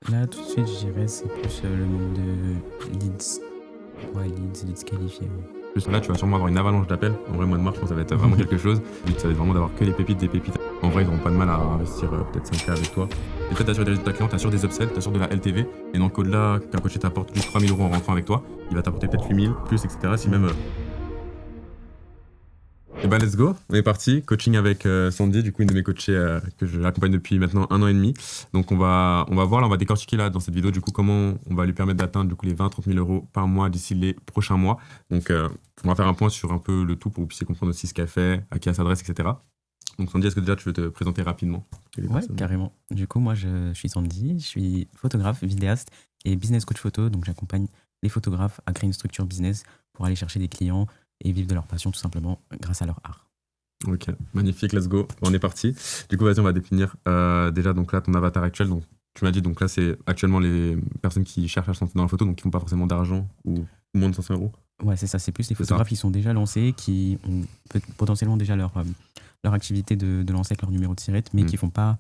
Là, tout de suite, je dirais c'est plus le nombre de leads. Ouais, leads qualifiés. Ouais. Plus là, tu vas sûrement avoir une avalanche d'appels. En vrai, mois de mars, je pense que ça va être vraiment quelque chose. Le but, ça va être vraiment d'avoir que les pépites, des pépites. En vrai, ils n'auront pas de mal à investir peut-être 5K avec toi. Et peut-être t'assurer des résultats clients, t'assures des upsells, t'assures de la LTV. Et donc, au-delà qu'un coaché t'apporte juste 3 000 euros en rentrant avec toi, il va t'apporter peut-être 8 000, plus, etc. Si même. Et bah, let's go. On est parti. Coaching avec Sandy, du coup, une de mes coachées que je l'accompagne depuis maintenant 1 an et demi. Donc, on va voir, là, on va décortiquer là dans cette vidéo, du coup, comment on va lui permettre d'atteindre du coup les 20-30 000 euros par mois d'ici les prochains mois. Donc, on va faire un point sur un peu le tout pour que vous puissiez comprendre aussi ce qu'elle fait, à qui elle s'adresse, etc. Donc, Sandy, est-ce que déjà tu veux te présenter rapidement les Ouais, personnes. carrément. Du coup, moi, je suis Sandy, je suis photographe, vidéaste et business coach photo. Donc, j'accompagne les photographes à créer une structure business pour aller chercher des clients et vivre de leur passion tout simplement grâce à leur art. Ok, magnifique, let's go. On est parti. Du coup, vas-y, on va définir déjà donc là ton avatar actuel. Donc, tu m'as dit, donc là, c'est actuellement les personnes qui cherchent à se lancer dans la photo, donc qui font pas forcément d'argent ou moins de 500 euros. Ouais, c'est ça. C'est plus les C'est ça. photographes qui sont déjà lancés, qui ont potentiellement déjà leur activité de lancer avec leur numéro de sirette, mais qui font pas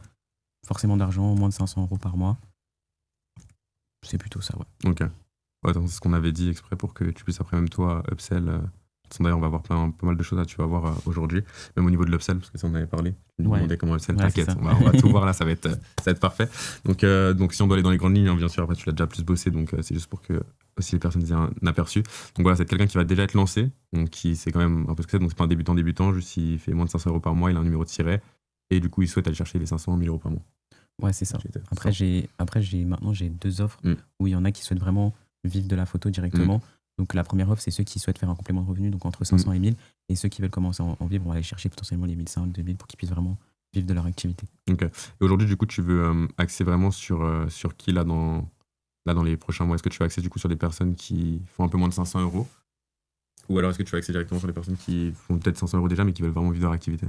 forcément d'argent, moins de 500 euros par mois. C'est plutôt ça, ouais. Ok. Ouais, donc c'est ce qu'on avait dit exprès pour que tu puisses après même toi upsell. D'ailleurs, on va voir pas mal de choses là, tu vas voir aujourd'hui, même au niveau de l'upsell, parce que ça on avait parlé. Tu nous Ouais. demandais comment upsell, Ouais, c'est t'inquiète, ça. on va tout voir là, ça va être parfait. Donc si on doit aller dans les grandes lignes, hein, bien sûr, après tu l'as déjà plus bossé, donc c'est juste pour que aussi les personnes aient un aperçu. Donc voilà, c'est quelqu'un qui va déjà être lancé, donc qui sait quand même un peu ce que c'est, donc c'est pas un débutant, juste il fait moins de 500 euros par mois, il a un numéro de siret, et du coup il souhaite aller chercher les 500 000 euros par mois. Ouais, c'est ça. Maintenant, j'ai 2 offres où il y en a qui souhaitent vraiment vivre de la photo directement. Donc, la première offre, c'est ceux qui souhaitent faire un complément de revenu, donc entre 500 et 1000. Et ceux qui veulent commencer à en vivre, on va aller chercher potentiellement les 1500, 2000 pour qu'ils puissent vraiment vivre de leur activité. Ok. Et aujourd'hui, du coup, tu veux axer vraiment sur qui là dans les prochains mois? Est-ce que tu vas axer du coup sur des personnes qui font un peu moins de 500 euros? Ou alors est-ce que tu vas axer directement sur des personnes qui font peut-être 500 euros déjà, mais qui veulent vraiment vivre leur activité?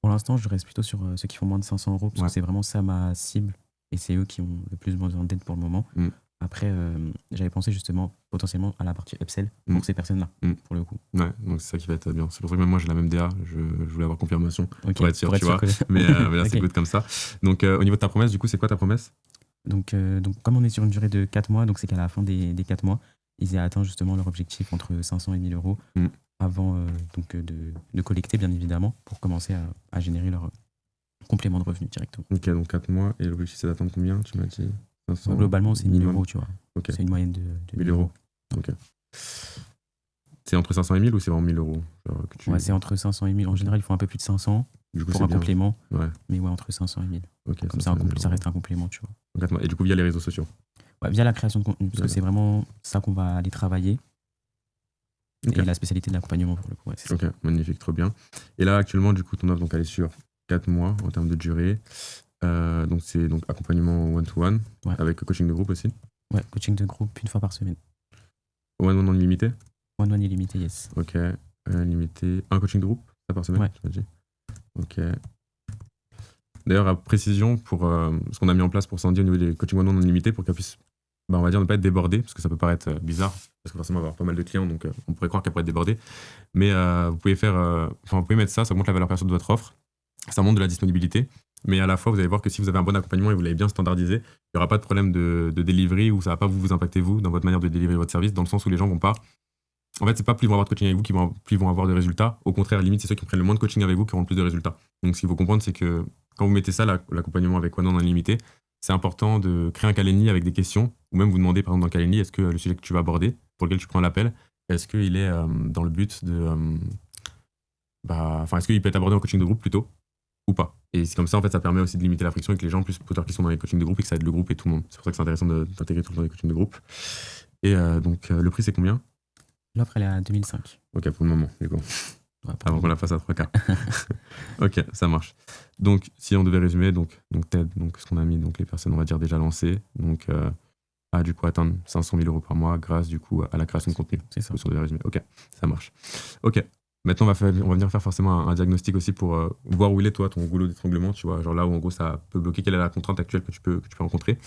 Pour l'instant, je reste plutôt sur ceux qui font moins de 500 euros, parce que c'est vraiment ça ma cible. Et c'est eux qui ont le plus besoin d'aide pour le moment. Après, j'avais pensé justement potentiellement à la partie upsell pour ces personnes-là, pour le coup. Ouais, donc c'est ça qui va être bien. C'est pour ça que même moi j'ai la même DA, je voulais avoir confirmation pour être sûr, pour être tu sûr vois. Mais là c'est good comme ça. Donc au niveau de ta promesse, du coup, c'est quoi ta promesse? Donc, comme on est sur une durée de 4 mois, donc c'est qu'à la fin des 4 mois, ils aient atteint justement leur objectif entre 500 et 1000 euros avant de collecter, bien évidemment, pour commencer à générer leur complément de revenu directement. Ok, donc 4 mois, et l'objectif c'est d'atteindre combien, tu m'as dit? 500 globalement, c'est 1000 euros, tu vois. Okay. C'est une moyenne de 1000 euros. Ok. C'est entre 500 et 1000 ou c'est vraiment 1000 euros genre, Ouais, c'est entre 500 et 1000. En général, il faut un peu plus de 500 du coup, pour un bien. complément. Ouais. Mais ouais, entre 500 et 1000. Okay, comme ça, ça reste un complément, tu vois. Et du coup, via les réseaux sociaux? Ouais, via la création de contenu, parce que c'est vraiment ça qu'on va aller travailler. Et la spécialité de l'accompagnement pour le coup. Ouais, ok, magnifique, trop bien. Et là, actuellement, du coup, ton offre, donc, elle est sur 4 mois en termes de durée. Donc, c'est donc accompagnement one-to-one, avec coaching de groupe aussi? Ouais, coaching de groupe 1 fois par semaine. One-on-one illimité? One-on-one illimité, yes. Ok, limité. Un coaching de groupe, ça par semaine, tu m'as dit? Ok. D'ailleurs, à précision, pour ce qu'on a mis en place pour Sandy au niveau des coaching one-on-one illimité, pour qu'elle puisse, on va dire, ne pas être débordée, parce que ça peut paraître bizarre, parce que forcément, elle va avoir pas mal de clients, donc on pourrait croire qu'elle pourrait être débordée. Mais vous pouvez vous pouvez mettre ça augmente la valeur perçue de votre offre, ça montre de la disponibilité, mais à la fois, vous allez voir que si vous avez un bon accompagnement et vous l'avez bien standardisé, il n'y aura pas de problème de delivery, ou ça ne va pas vous impacter, vous, dans votre manière de délivrer votre service, dans le sens où les gens vont pas. En fait, c'est pas plus ils vont avoir de coaching avec vous plus ils vont avoir de résultats. Au contraire, limite, c'est ceux qui prennent le moins de coaching avec vous qui auront le plus de résultats. Donc, ce qu'il faut comprendre, c'est que quand vous mettez ça, l'accompagnement avec One-on-One Unlimited, c'est important de créer un Calendly avec des questions, ou même vous demander, par exemple, dans le Calendly, est-ce que le sujet que tu vas aborder, pour lequel tu prends l'appel, est-ce qu'il est dans le but de. Est-ce qu'il peut être abordé en coaching de groupe plutôt, ou pas? Et c'est comme ça, en fait, ça permet aussi de limiter la friction et que les gens puissent poser leurs questions dans les coachings de groupe et que ça aide le groupe et tout le monde. C'est pour ça que c'est intéressant d'intégrer tout le temps les coachings de groupe. Et donc, le prix, c'est combien? L'offre, elle est à 2005. Ok, pour le moment, du coup. Ouais, avant qu'on la fasse à 3K. Ok, ça marche. Donc, si on devait résumer, donc TED, donc ce qu'on a mis, donc les personnes, on va dire, déjà lancées, donc du coup atteindre 500 000 euros par mois grâce du coup à la création de contenu. C'est ça. Si on devait résumer. Ok, ça marche. Ok. Maintenant, on va venir faire forcément un diagnostic aussi pour voir où il est, toi, ton goulot d'étranglement, tu vois, genre là où en gros ça peut bloquer, quelle est la contrainte actuelle que tu peux rencontrer.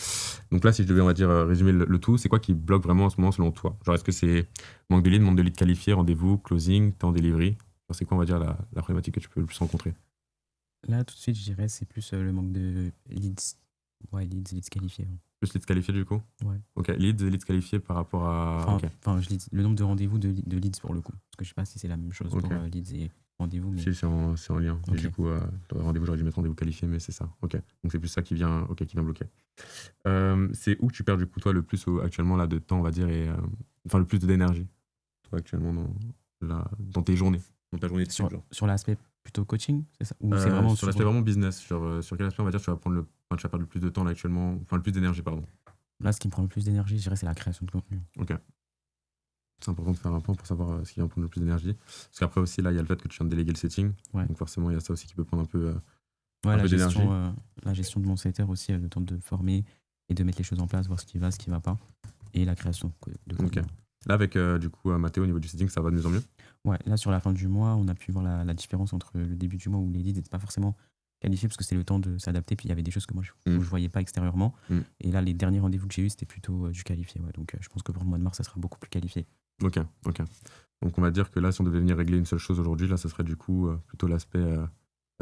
Donc là, si je devais, on va dire, résumer le tout, c'est quoi qui bloque vraiment en ce moment selon toi? Genre, est-ce que c'est manque de leads qualifiés, rendez-vous, closing, temps delivery? Genre, c'est quoi, on va dire, la problématique que tu peux le plus rencontrer? Là, tout de suite, je dirais c'est plus le manque de leads. Ouais, leads qualifiés. Plus leads qualifiés du coup. Ouais. Ok, leads qualifiés par rapport à. Enfin, le nombre de rendez-vous de leads pour le coup. Parce que je sais pas si c'est la même chose pour leads et rendez-vous. Mais... Si, c'est en lien. Et du coup, rendez-vous, j'aurais dû mettre rendez-vous qualifié, mais c'est ça. Ok. Donc c'est plus ça qui vient bloquer. C'est où tu perds du coup, toi, le plus actuellement là, de temps, on va dire, et enfin le plus d'énergie, toi, actuellement, dans tes journées, dans ta journée de sur l'aspect plutôt coaching, c'est ça? Ou c'est vraiment sur l'aspect vraiment business, genre sur quel aspect on va dire tu vas perdre le plus de temps là actuellement, enfin le plus d'énergie, pardon. Là, ce qui me prend le plus d'énergie, je dirais, c'est la création de contenu. Ok. C'est important de faire un point pour savoir ce qui va prendre le plus d'énergie. Parce qu'après aussi, là, il y a le fait que tu viens de déléguer le setting. Ouais. Donc forcément, il y a ça aussi qui peut prendre un peu, d'énergie. La gestion de mon setter aussi, le temps de former et de mettre les choses en place, voir ce qui va pas. Et la création de contenu. Ok. Là, avec du coup Mathéo, au niveau du setting, ça va de mieux en mieux. Ouais, là, sur la fin du mois, on a pu voir la différence entre le début du mois où les leads n'étaient pas forcément qualifiés parce que c'était le temps de s'adapter. Puis il y avait des choses que moi, je voyais pas extérieurement. Et là, les derniers rendez-vous que j'ai eu, c'était plutôt du qualifié. Ouais. Donc je pense que pour le mois de mars, ça sera beaucoup plus qualifié. Ok. Donc on va dire que là, si on devait venir régler une seule chose aujourd'hui, là, ça serait du coup plutôt l'aspect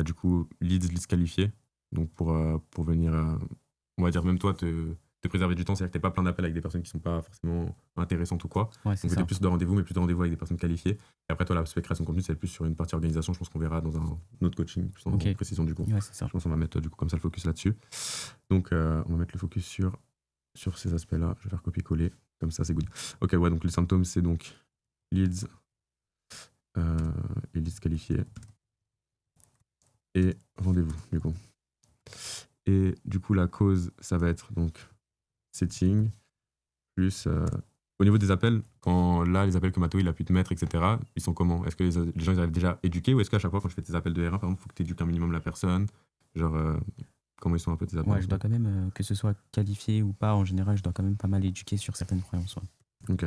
du coup leads qualifiés. Donc pour venir, on va dire même toi te préserver du temps, c'est-à-dire que t'es pas plein d'appels avec des personnes qui sont pas forcément intéressantes ou quoi. Ouais, donc t'es plus de rendez-vous, mais plus de rendez-vous avec des personnes qualifiées. Et après toi, l'aspect création de contenu, c'est plus sur une partie organisation. Je pense qu'on verra dans un autre coaching, plus en précision du coup. Ouais, c'est ça. Je pense qu'on va mettre du coup comme ça le focus là-dessus. Donc on va mettre le focus sur ces aspects-là. Je vais faire copier-coller, comme ça c'est good. Ok, ouais, donc les symptômes, c'est donc leads et leads qualifiés et rendez-vous du coup. Et du coup la cause, ça va être donc setting plus au niveau des appels, quand là les appels que Mathéo il a pu te mettre, etc., ils sont comment? Est-ce que les gens ils arrivent déjà éduqués ou est-ce qu'à chaque fois quand je fais tes appels de R1 par exemple, il faut que tu éduques un minimum la personne, genre comment ils sont un peu tes appels? Ouais, je dois quand même, que ce soit qualifié ou pas, en général je dois quand même pas mal éduquer sur certaines croyances. Ok.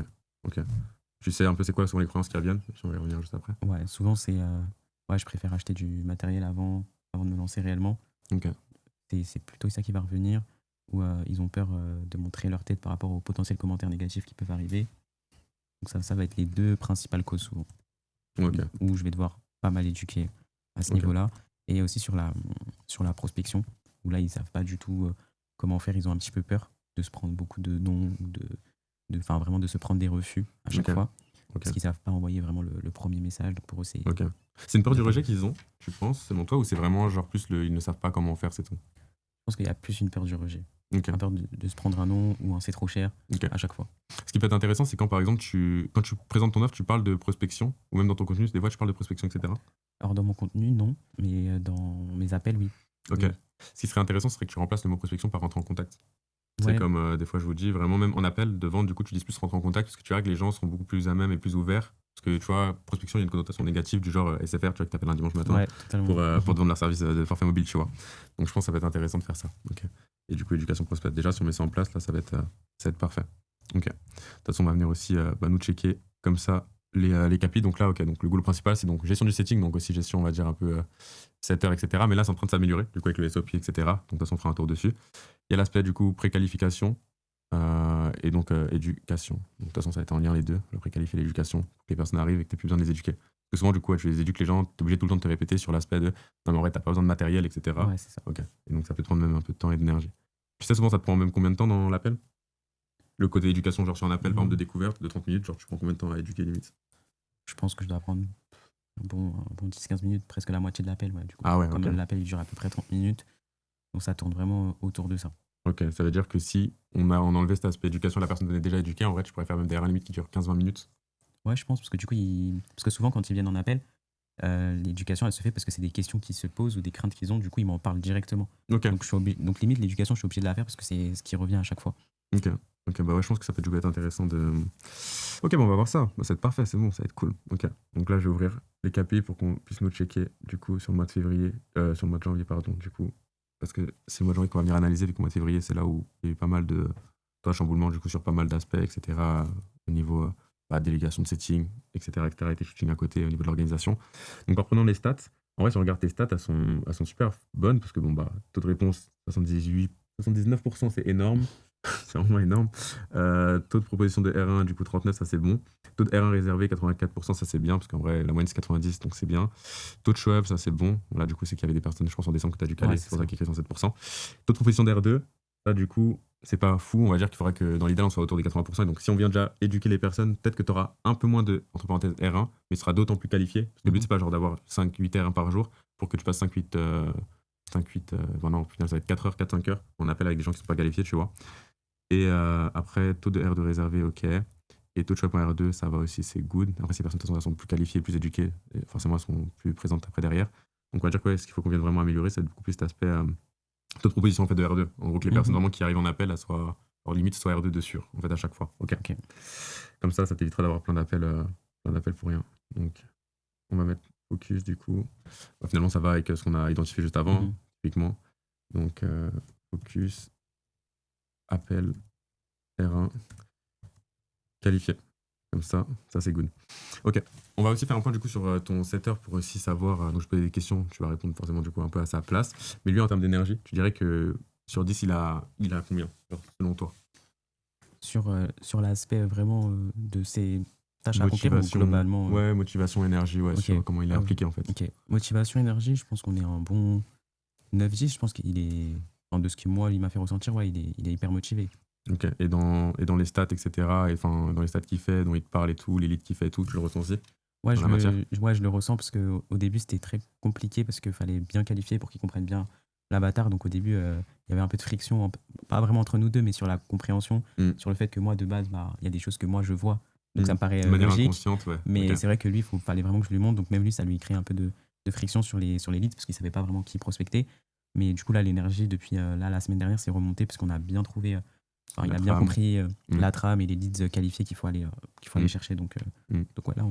Tu sais un peu c'est quoi sont les croyances qui reviennent? On va y revenir juste après. Ouais, souvent c'est je préfère acheter du matériel avant de me lancer réellement. Ok. C'est plutôt ça qui va revenir, où ils ont peur de montrer leur tête par rapport aux potentiels commentaires négatifs qui peuvent arriver. Donc ça va être les deux principales causes souvent. Okay. Où je vais devoir pas mal éduquer à ce niveau-là. Et aussi sur la prospection, où là ils savent pas du tout comment faire, ils ont un petit peu peur de se prendre beaucoup de noms, vraiment de se prendre des refus à chaque fois. Parce qu'ils savent pas envoyer vraiment le premier message. Donc pour eux, c'est une peur du rejet qu'ils ont, tu penses, selon toi, ou c'est vraiment genre plus ils ne savent pas comment faire, c'est tout? Je pense qu'il y a plus une peur du rejet. Une peur de se prendre un nom ou un c'est trop cher à chaque fois. Ce qui peut être intéressant, c'est quand par exemple, quand tu présentes ton offre, tu parles de prospection, ou même dans ton contenu, des fois tu parles de prospection, etc. Alors dans mon contenu, non, mais dans mes appels, oui. Ok. Oui. Ce qui serait intéressant, ce serait que tu remplaces le mot prospection par rentrer en contact. C'est comme des fois je vous dis, vraiment même en appel de vente, du coup tu dis plus rentrer en contact parce que tu verras que les gens sont beaucoup plus à même et plus ouverts. Parce que tu vois, prospection, il y a une connotation négative du genre SFR, tu vois, que t'appelles un dimanche matin pour te vendre leur service de forfait mobile, tu vois. Donc je pense que ça va être intéressant de faire ça. Okay. Et du coup, éducation prospect, déjà, si on met ça en place, là, ça va être parfait. Ok. De toute façon, on va venir aussi nous checker comme ça les KPI. Donc là, ok, donc le goal principal, c'est donc gestion du setting, donc aussi gestion, on va dire, un peu 7 heures, etc. Mais là, c'est en train de s'améliorer, du coup, avec le SOP, etc. Donc de toute façon, on fera un tour dessus. Il y a l'aspect, du coup, préqualification. Et donc éducation. Donc, de toute façon, ça va être en lien les deux, le préqualifier et l'éducation, pour que les personnes arrivent et que tu n'aies plus besoin de les éduquer. Parce que souvent, du coup, tu les éduques les gens, tu es obligé tout le temps de te répéter sur l'aspect de non, mais en vrai, tu n'as pas besoin de matériel, etc. Ouais, c'est ça. Ok. Et donc, ça peut te prendre même un peu de temps et d'énergie. Tu sais, souvent, ça te prend même combien de temps dans l'appel? Le côté éducation, genre sur un appel, par exemple, de découverte de 30 minutes, genre tu prends combien de temps à éduquer limite? Je pense que je dois prendre un bon 10-15 minutes, presque la moitié de l'appel. Ouais, du coup, comme l'appel il dure à peu près 30 minutes, donc ça tourne vraiment autour de ça. Ok, ça veut dire que si on enlevait cet aspect éducation, la personne est déjà éduquée, en vrai, tu pourrais faire même derrière un limite qui dure 15-20 minutes. Ouais, je pense, parce que du coup, parce que souvent, quand ils viennent en appel, l'éducation, elle se fait parce que c'est des questions qui se posent ou des craintes qu'ils ont, du coup, ils m'en parlent directement. Okay. Donc, limite, l'éducation, je suis obligé de la faire parce que c'est ce qui revient à chaque fois. Ok, bah ouais, je pense que ça peut du coup être intéressant de... Ok, bon, on va voir ça. Bah, ça va être parfait, c'est bon, ça va être cool. Ok, donc là, je vais ouvrir les KPI pour qu'on puisse nous checker, du coup, sur le mois de février, sur le mois de janvier, pardon, du coup. Parce que c'est le mois de janvier qu'on va venir analyser, vu qu'au mois de février, c'est là où il y a eu pas mal de chamboulements, du coup, sur pas mal d'aspects, etc. Au niveau délégation de setting, etc. et tes shootings à côté au niveau de l'organisation. Donc, en prenant les stats, en vrai, si on regarde tes stats, elles sont super bonnes, parce que, bon, bah, taux de réponse, 79%, c'est énorme. C'est vraiment énorme. Taux de proposition de R1, du coup, 39, ça c'est bon. Taux de R1 réservé, 84%, ça c'est bien, parce qu'en vrai, la moyenne c'est 90, donc c'est bien. Taux de show-up, ça c'est bon. Là, du coup, c'est qu'il y avait des personnes, je pense, en décembre que tu as dû caler, c'est pour ça qu'il est écrit 107%. Taux de proposition d'R2, là, du coup, c'est pas fou, on va dire qu'il faudrait que dans l'idéal on soit autour des 80%. Et donc si on vient déjà éduquer les personnes, peut-être que tu auras un peu moins de, entre parenthèses, R1, mais tu seras d'autant plus qualifié. Parce que le but, c'est pas genre d'avoir 5-8 R1 par jour pour que tu passes 5-8, non, au final ça va être 4 heures, 4-5 heures. On appelle avec des gens qui sont pas qualifiés, tu vois. Et après, taux de R2 réservé, ok. Et taux de choix R2, ça va aussi, c'est good. Après, ces personnes de toute façon, elles sont plus qualifiées, plus éduquées, et forcément elles sont plus présentes après derrière. Donc on va dire que ce qu'il faut qu'on vienne vraiment améliorer, c'est beaucoup plus cet aspect taux de proposition en fait de R2. En gros, que les personnes vraiment qui arrivent en appel, elles soient, leur limite soit R2 de sûr, en fait, à chaque fois. Ok. Comme ça t'évitera d'avoir plein d'appels pour rien. Donc on va mettre focus du coup. Bah, finalement, ça va avec ce qu'on a identifié juste avant, typiquement. Donc focus, appel, R1, qualifié. Comme ça c'est good. Ok, on va aussi faire un point du coup sur ton setter pour aussi savoir, donc je pose des questions, tu vas répondre forcément du coup un peu à sa place. Mais lui en termes d'énergie, tu dirais que sur 10 il a combien selon toi? Sur l'aspect vraiment de ses tâches à accomplir globalement. Ouais, motivation, énergie, ouais, okay. Sur comment il est impliqué en fait. Ok, motivation, énergie, je pense qu'on est un bon 9-10, je pense qu'il est, de ce que moi il m'a fait ressentir, ouais, il est hyper motivé. Ok, et dans les stats, etc., et dans les stats qu'il fait, dont il te parle et tout, les leads qu'il fait et tout, tu le ressens aussi? Ouais, je le ressens parce qu'au début c'était très compliqué parce qu'il fallait bien qualifier pour qu'il comprenne bien l'avatar. Donc au début, il y avait un peu de friction, pas vraiment entre nous deux, mais sur la compréhension, sur le fait que moi de base, il y a des choses que moi je vois. Donc ça me paraît de manière logique, inconsciente, ouais. Mais c'est vrai que lui, il fallait vraiment que je lui montre. Donc même lui, ça lui crée un peu de friction sur les leads parce qu'il savait pas vraiment qui prospecter. Mais du coup là, l'énergie depuis la semaine dernière, c'est remonté parce qu'on a bien trouvé... il a bien compris la trame et les leads qualifiés qu'il faut aller chercher. Donc voilà,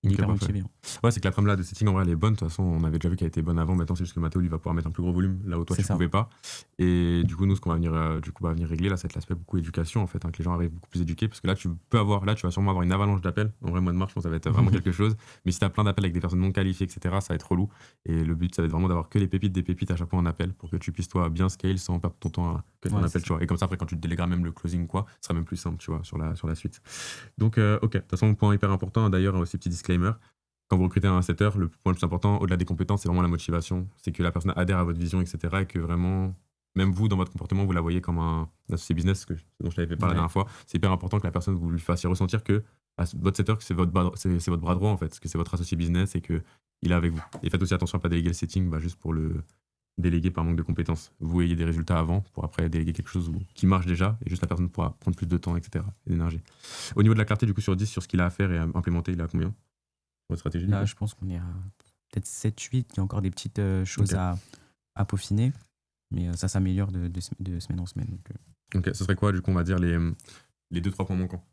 il est hyper motivé. Ouais, c'est que la trame là de setting en vrai elle est bonne. De toute façon, on avait déjà vu qu'elle était bonne avant. Maintenant, c'est juste que Mathéo lui va pouvoir mettre un plus gros volume là où toi tu pouvais pas. Et du coup, nous, ce qu'on va venir régler là, c'est l'aspect beaucoup éducation en fait, que les gens arrivent beaucoup plus éduqués. Parce que là, tu vas sûrement avoir une avalanche d'appels. En vrai, mois de mars, je pense que ça va être vraiment quelque chose. Mais si t'as plein d'appels avec des personnes non qualifiées, etc., ça va être relou. Et le but, ça va être vraiment d'avoir que des pépites à chaque fois en appel pour que tu puisses toi bien scale sans perdre ton temps à que ton appel, tu vois. Et comme ça, après, quand tu te délégueras même le closing, quoi, ce sera même plus simple, tu vois, sur la suite. Donc, ok. De toute façon, point hyper important. D'ailleurs, aussi petit disclaimer. Quand vous recrutez un setter, le point le plus important, au-delà des compétences, c'est vraiment la motivation. C'est que la personne adhère à votre vision, etc. Et que vraiment, même vous, dans votre comportement, vous la voyez comme un associé business, dont je t'avais fait parler la dernière fois. C'est hyper important que la personne, vous lui fassiez ressentir que votre setter, c'est votre bras droit, en fait, que c'est votre associé business et qu'il est avec vous. Et faites aussi attention à ne pas déléguer le setting juste pour le déléguer par manque de compétences. Vous ayez des résultats avant pour après déléguer quelque chose qui marche déjà et juste la personne pourra prendre plus de temps, etc. et d'énergie. Au niveau de la clarté, du coup, sur 10, sur ce qu'il a à faire et à implémenter, il a combien? Votre stratégie, là, je pense qu'on est à peut-être 7-8. Il y a encore des petites choses à peaufiner, mais ça s'améliore de semaine en semaine. Donc, ok, ce serait quoi, du coup, on va dire les 2-3 points manquants?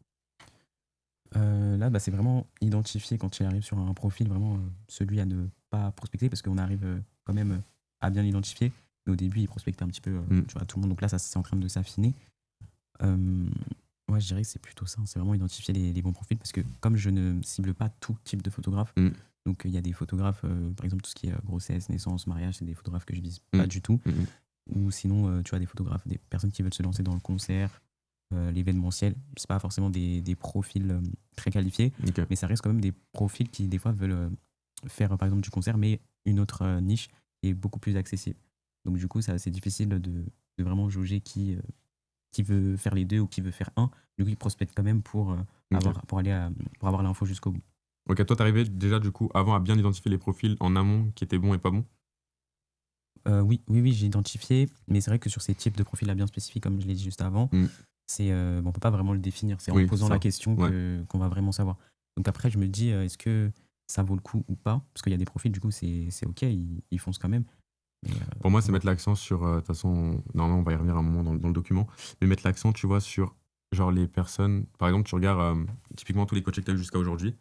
Là, c'est vraiment identifier quand il arrive sur un profil, vraiment celui à ne pas prospecter, parce qu'on arrive quand même à bien l'identifier. Mais au début, il prospectait un petit peu tu vois, tout le monde. Donc là, ça c'est en train de s'affiner. Moi, je dirais que c'est plutôt ça. C'est vraiment identifier les bons profils parce que comme je ne cible pas tout type de photographe, donc il y a des photographes, par exemple, tout ce qui est grossesse, naissance, mariage, c'est des photographes que je vise pas du tout. Ou sinon, tu vois, des photographes, des personnes qui veulent se lancer dans le concert, l'événementiel. C'est pas forcément des profils très qualifiés, mais ça reste quand même des profils qui, des fois, veulent faire, par exemple, du concert, mais une autre niche qui est beaucoup plus accessible. Donc, du coup, c'est difficile de vraiment jauger qui veut faire les deux ou qui veut faire un. Du coup, il prospecte quand même pour avoir l'info jusqu'au bout. Ok, toi, t'arrivais déjà, du coup, avant à bien identifier les profils en amont qui étaient bons et pas bons? Oui, j'ai identifié, mais c'est vrai que sur ces types de profils-là bien spécifiques, comme je l'ai dit juste avant, on peut pas vraiment le définir. C'est en posant la question qu'on va vraiment savoir. Donc après, je me dis, est-ce que ça vaut le coup ou pas? Parce qu'il y a des profils, du coup, c'est ok, ils foncent quand même. Mais, pour moi, c'est mettre l'accent sur... De toute façon, normalement, on va y revenir un moment dans le document, mais mettre l'accent, tu vois, sur genre les personnes... Par exemple, tu regardes typiquement tous les coachés que tu as eu jusqu'à aujourd'hui.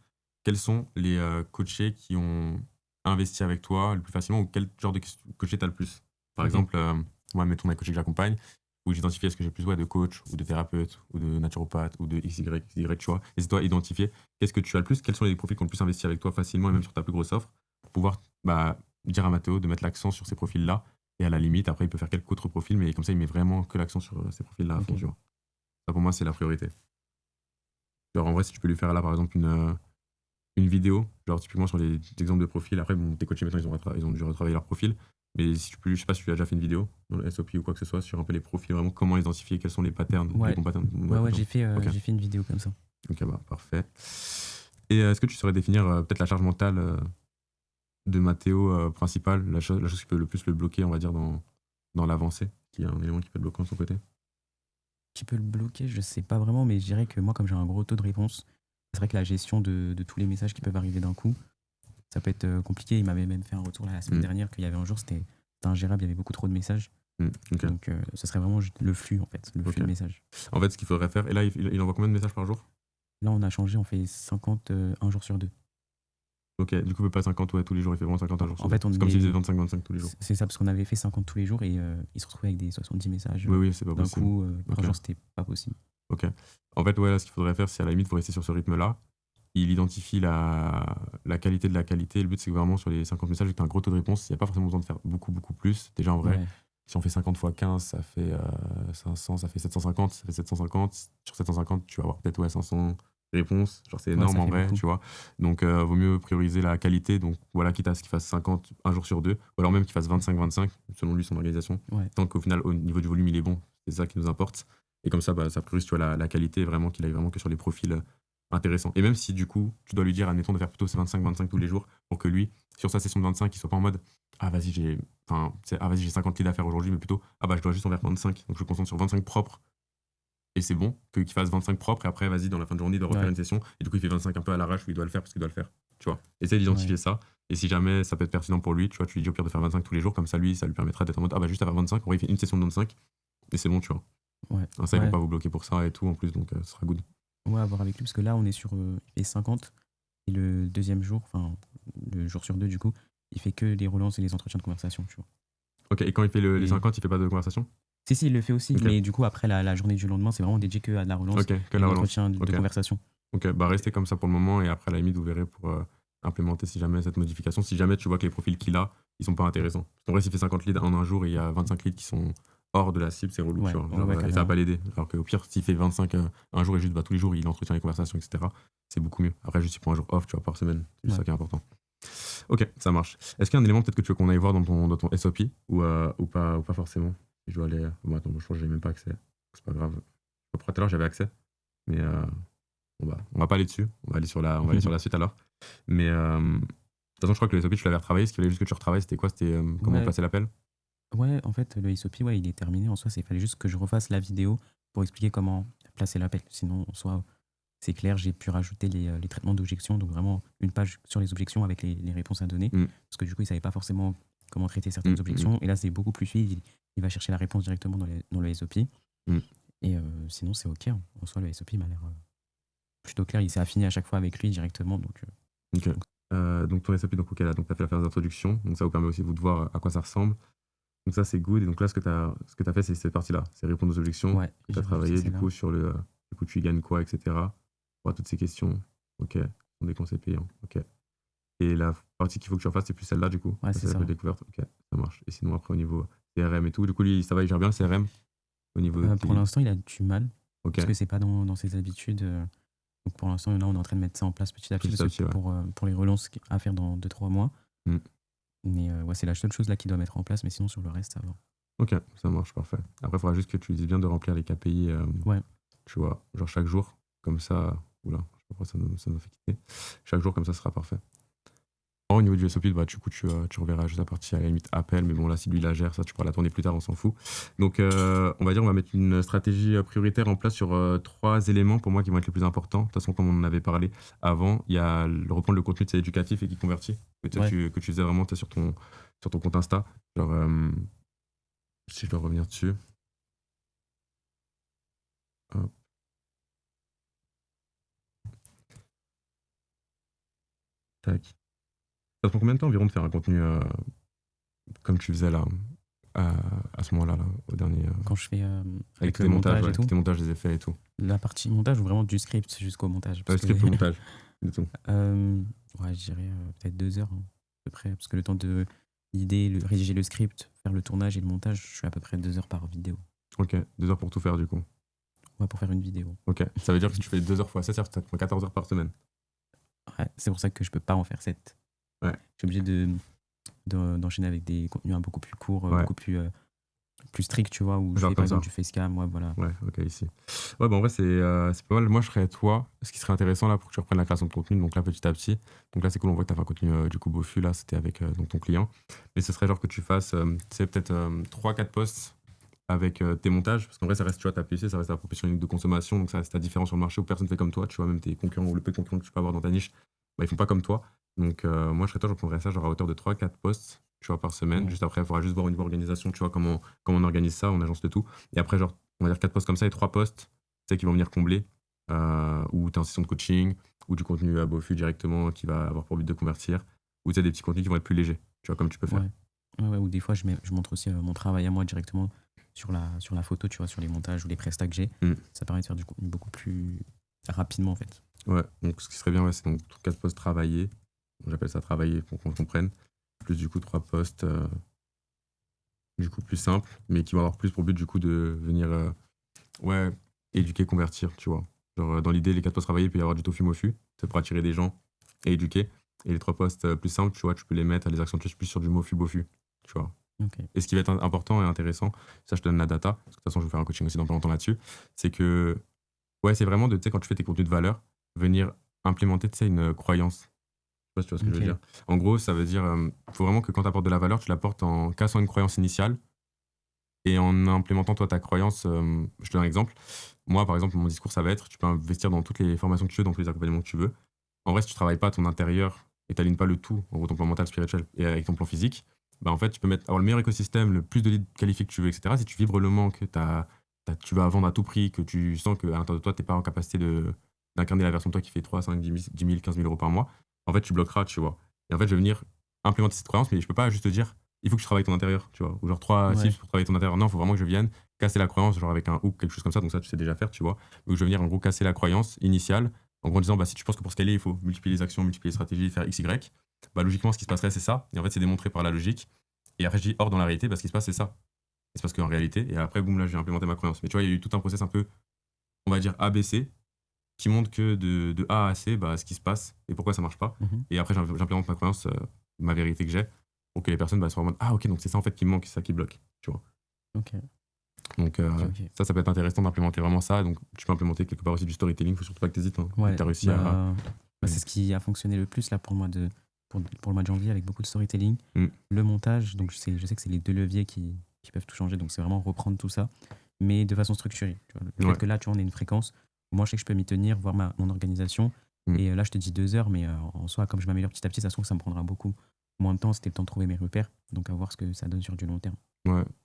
Quels sont les coachés qui ont investi avec toi le plus facilement ou quel genre de coaché tu as le plus? Par exemple, moi, mettons mes coachés que j'accompagne, où j'identifie est-ce que j'ai plus de coach ou de thérapeute ou de naturopathe ou de XY, tu vois. Et c'est toi identifier qu'est-ce que tu as le plus, quels sont les profils qui ont le plus investi avec toi facilement et même sur ta plus grosse offre pour pouvoir dire à Mathéo de mettre l'accent sur ces profils-là et à la limite, après, il peut faire quelques autres profils, mais comme ça, il met vraiment que l'accent sur ces profils-là à fond, tu vois. Ça, pour moi, c'est la priorité. Genre, en vrai, si tu peux lui faire là, par exemple, une vidéo, genre typiquement sur les exemples de profils, après, tes coachés, maintenant, ils ont dû retravailler leur profil, Mais si tu peux, je sais pas si tu as déjà fait une vidéo dans le SOP ou quoi que ce soit sur un peu les profils, vraiment comment identifier, quels sont les patterns, les bons patterns. Ouais, j'ai fait une vidéo comme ça. Ok, bah parfait. Et est-ce que tu saurais définir peut-être la charge mentale de Mathéo principale, la chose qui peut le plus le bloquer, on va dire, dans l'avancée, qui est un élément qui peut le bloquer de son côté? Qui peut le bloquer, je sais pas vraiment, mais je dirais que moi, comme j'ai un gros taux de réponse, c'est vrai que la gestion de tous les messages qui peuvent arriver d'un coup, ça peut être compliqué. Il m'avait même fait un retour la semaine dernière qu'il y avait un jour, c'était ingérable, il y avait beaucoup trop de messages. Okay. Donc ce serait vraiment le flux, en fait, flux de messages. En fait, ce qu'il faudrait faire, et là, il envoie combien de messages par jour? Là, on a changé, on fait 50 un jour sur 2. Ok, du coup, pas 50 tous les jours, il fait vraiment 50 un jour sur 2. En fait, c'est comme s'il faisait 25-25 tous les jours. C'est ça, parce qu'on avait fait 50 tous les jours et il se retrouvait avec des 70 messages. Oui, c'est pas possible. D'un coup, par jour, c'était pas possible. Ok. En fait, là, ce qu'il faudrait faire, c'est à la limite, il faut rester sur ce rythme-là. Il identifie la qualité de la qualité. Le but, c'est que vraiment, sur les 50 messages, avec un gros taux de réponse, il n'y a pas forcément besoin de faire beaucoup plus. Déjà, en vrai, si on fait 50 x 15, ça fait 500, ça fait 750. Ça fait 750. Sur 750, tu vas avoir peut-être 500 réponses. Genre, c'est énorme en vrai, tu vois. Donc, vaut mieux prioriser la qualité. Donc, voilà, quitte à ce qu'il fasse 50 un jour sur 2, ou alors même qu'il fasse 25-25, selon lui, son organisation. Tant qu'au final, au niveau du volume, il est bon. C'est ça qui nous importe. Et comme ça, ça priorise, tu vois, la qualité, vraiment, qu'il aille vraiment que sur les profils intéressants. Et même si, du coup, tu dois lui dire, admettons, de faire plutôt ces 25-25 tous les jours, pour que lui, sur sa session de 25, il soit pas en mode, vas-y, j'ai 50 leads à faire aujourd'hui, mais plutôt, je dois juste en faire 25. Donc, je me concentre sur 25 propres. Et c'est bon qu'il fasse 25 propres, et après, vas-y, dans la fin de journée, il doit refaire une session. Et du coup, il fait 25 un peu à l'arrache, où il doit le faire parce qu'il doit le faire. Tu vois, essaye d'identifier ça. Et si jamais ça peut être pertinent pour lui, tu vois, tu lui dis au pire de faire 25 tous les jours, comme ça, lui, ça lui permettra d'être en mode, juste à faire 25, après, il fait une session de 25, et c'est bon, tu vois. Ça, ils vont pas vous bloquer pour ça et tout, en plus, donc ce sera good. Ouais, à voir avec lui, parce que là, on est sur il fait 50, et le deuxième jour, enfin, le jour sur 2, du coup, il fait que des relances et des entretiens de conversation, tu vois. Ok, et quand il fait les 50, il fait pas de conversation? Si, il le fait aussi, mais du coup, après la journée du lendemain, c'est vraiment dédié que à de la relance et de l'entretien de conversation. Ok, restez comme ça pour le moment, et après, à la limite, vous verrez pour implémenter si jamais cette modification, si jamais tu vois que les profils qu'il a, ils sont pas intéressants. En vrai, s'il fait 50 leads en un jour et il y a 25 leads qui sont hors de la cible, c'est relou, tu vois. Et ça va pas l'aider. Alors qu'au pire, s'il fait 25 un jour et juste tous les jours, il entretient les conversations, etc., c'est beaucoup mieux. Après, juste il prend un jour off, tu vois, par semaine. C'est ça qui est important. Ok, ça marche. Est-ce qu'il y a un élément peut-être que tu veux qu'on aille voir dans ton SOP ou pas forcément? Si je dois aller. Bon, attends, je pense que j'ai même pas accès. C'est pas grave. Tout à l'heure, j'avais accès. Mais on va pas aller dessus. On va aller sur la suite alors. Mais de toute façon, je crois que le SOP, tu l'avais retravaillé. Ce qu'il fallait juste que tu retravailles, c'était quoi? C'était comment placer l'appel? Ouais, en fait, le SOP, il est terminé. En soi, il fallait juste que je refasse la vidéo pour expliquer comment placer l'appel. Sinon, en soi, c'est clair, j'ai pu rajouter les traitements d'objections. Donc, vraiment, une page sur les objections avec les réponses à donner. Parce que du coup, il ne savait pas forcément comment traiter certaines objections. Et là, c'est beaucoup plus fluide. Il va chercher la réponse directement dans le SOP. Et sinon, c'est OK. En soi, le SOP m'a l'air plutôt clair. Il s'est affiné à chaque fois avec lui directement. Donc, donc ton SOP, donc, là, donc tu as fait la phase d'introduction. Donc, ça vous permet aussi de voir à quoi ça ressemble. Donc ça, c'est good. Et donc là, ce que tu as fait, c'est cette partie-là. C'est répondre aux objections. Tu as travaillé du coup sur du coup, tu gagnes quoi, etc. Pour toutes ces questions. Ok. Ce sont des conseils payants. Ok. Et la partie qu'il faut que tu refasses, c'est plus celle-là, du coup. Ouais, c'est ça. La découverte. Ok, ça marche. Et sinon, après, au niveau CRM et tout, du coup, lui, ça va, il gère bien le CRM au niveau pour l'instant, il a du mal. Parce que c'est pas dans ses habitudes. Donc pour l'instant, là, on est en train de mettre ça en place petit à petit. Pour les relances à faire dans 2-3 mois. Mais c'est la seule chose là qu'il doit mettre en place, mais sinon sur le reste, ça va. Ok, ça marche, parfait. Après, il faudra juste que tu dises bien de remplir les KPI, tu vois, genre chaque jour, comme ça, oula, je sais pas pourquoi ça nous fait quitter. Chaque jour, comme ça, sera parfait. Au niveau du SOP, du coup, tu reverras juste la partie à la limite appel, mais bon, là, si lui la gère, ça, tu pourras la tourner plus tard, on s'en fout. Donc, on va mettre une stratégie prioritaire en place sur 3 éléments pour moi qui vont être les plus importants. De toute façon, comme on en avait parlé avant, il y a reprendre le contenu de éducatif et qui convertit, que tu faisais vraiment sur ton compte Insta. Genre, si je dois revenir dessus. Hop. Tac. Ça prend combien de temps environ de faire un contenu comme tu faisais là, à ce moment-là, au dernier. Quand je fais. Avec tes montages et tout. Tes montages, des effets et tout. La partie montage ou vraiment du script jusqu'au montage? Le script au montage, du tout. Je dirais peut-être 2 heures, à peu près. Parce que le temps de l'idée, rédiger le script, faire le tournage et le montage, je suis à peu près 2 heures par vidéo. Ok, 2 heures pour tout faire du coup. Ouais, pour faire une vidéo. Ok, ça veut dire que si tu fais 2 heures fois 7 heures, ça te prend 14 heures par semaine. Ouais, c'est pour ça que je peux pas en faire 7. Ouais. Je suis obligé de d'enchaîner avec des contenus beaucoup plus courts, Ouais. beaucoup plus stricts, tu vois, où je Genre fais comme par exemple ça. du facecam, ouais, voilà. Ouais, ok, ici. Ouais, bah en vrai, c'est pas mal. Moi, je serais toi. Ce qui serait intéressant là pour que tu reprennes la création de contenu, donc là, petit à petit. Donc là, c'est cool, on voit que tu as fait un contenu du coup Beaufu, là, c'était avec donc, ton client. Mais ce serait genre que tu fasses, tu sais, peut-être 3-4 posts avec tes montages. Parce qu'en vrai, ça reste, tu vois, ta PC, ça reste ta profession unique de consommation, donc ça reste ta différence sur le marché où personne fait comme toi. Tu vois, même tes concurrents ou le peu de concurrents que tu peux avoir dans ta niche, bah, ils font pas comme toi. Donc moi, je serais toi, je prendrais ça genre à hauteur de 3-4 posts, tu vois, par semaine. Ouais. Juste après, il faudra juste voir au niveau organisation, tu vois, comment on organise ça, on agence le tout. Et après, genre, on va dire 4 posts comme ça et 3 posts, tu sais, qui vont venir combler, ou tu es en session de coaching, ou du contenu à Beaufu directement qui va avoir pour but de convertir, ou tu as des petits contenus qui vont être plus légers, tu vois, comme tu peux faire. Ouais, ou des fois, je montre aussi mon travail à moi directement sur la photo, tu vois, sur les montages ou les prestats que j'ai. Ça permet de faire du contenu beaucoup plus rapidement, en fait. Ouais, donc ce qui serait bien, ouais, c'est donc 4 postes travaillés. J'appelle ça travailler pour qu'on comprenne. Plus du coup 3 postes du coup plus simples, mais qui vont avoir plus pour but du coup de venir ouais, éduquer, convertir, tu vois. Genre dans l'idée, les 4 postes travaillés, il peut y avoir du tofu mofu, c'est pour attirer des gens et éduquer. Et les 3 postes plus simples, tu vois, tu peux les mettre à les accentuer plus sur du mofu bofu, tu vois. Okay. Et ce qui va être important et intéressant, ça je te donne la data, parce que de toute façon je vais faire un coaching aussi dans pas longtemps là-dessus, c'est que ouais, c'est vraiment de, tu sais, quand tu fais tes contenus de valeur, venir implémenter, tu sais, une croyance. Je sais pas si tu vois ce que je veux dire. En gros, ça veut dire, faut vraiment que quand tu apportes de la valeur, tu l'apportes en cassant une croyance initiale et en implémentant toi ta croyance. Je te donne un exemple. Moi, par exemple, mon discours, ça va être, tu peux investir dans toutes les formations que tu veux, dans tous les accompagnements que tu veux. En vrai, si tu travailles pas ton intérieur et tu n'alignes pas le tout, en gros, ton plan mental, spirituel et avec ton plan physique, bah en fait, tu peux avoir le meilleur écosystème, le plus de leads qualifiés que tu veux, etc. Si tu vibres le manque, tu vas vendre à tout prix, que tu sens qu'à l'intérieur de toi, tu n'es pas en capacité d'incarner la version de toi qui fait 3, 5, 10 000, 15 000 euros par mois, en fait, tu bloqueras, tu vois. Et en fait, je vais venir implémenter cette croyance, mais je peux pas juste te dire, il faut que tu travailles ton intérieur, tu vois. Ou genre 3 tips pour travailler ton intérieur. Non, il faut vraiment que je vienne casser la croyance, genre avec un hook, quelque chose comme ça. Donc ça, tu sais déjà faire, tu vois. Donc je vais venir en gros casser la croyance initiale, en gros en disant, bah, si tu penses que pour scaler, il faut multiplier les actions, multiplier les stratégies, faire X, Y, bah, logiquement, ce qui se passerait, c'est ça. Et en fait, c'est démontré par la logique. Et après, je dis, or, dans la réalité, bah, ce qui se passe, c'est ça. Et c'est parce qu'en réalité, et après, boum, là, j'ai implémenté ma croyance. Mais tu vois, il y a eu tout un process un peu, on va dire, ABC, qui montre que de A à C, bah, ce qui se passe et pourquoi ça marche pas. Et après, j'implémente ma croyance, ma vérité que j'ai, pour que les personnes soient en mode, ah, ok, donc c'est ça en fait qui me manque, c'est ça qui bloque, tu vois. Ok. Donc, ça peut être intéressant d'implémenter vraiment ça. Donc, tu peux implémenter quelque part aussi du storytelling, il faut surtout pas que tu hésites. Hein. Ouais, tu as réussi à. C'est ce qui a fonctionné le plus là pour le mois de janvier avec beaucoup de storytelling. Le montage, donc je sais que c'est les deux leviers qui peuvent tout changer. Donc, c'est vraiment reprendre tout ça, mais de façon structurée. Tu vois. Le fait que là, tu vois, on a une fréquence. Moi, je sais que je peux m'y tenir, voir mon organisation. Et là, je te dis 2 heures, mais en soi, comme je m'améliore petit à petit, ça se trouve, ça me prendra beaucoup moins de temps. C'était le temps de trouver mes repères. Donc, à voir ce que ça donne sur du long terme.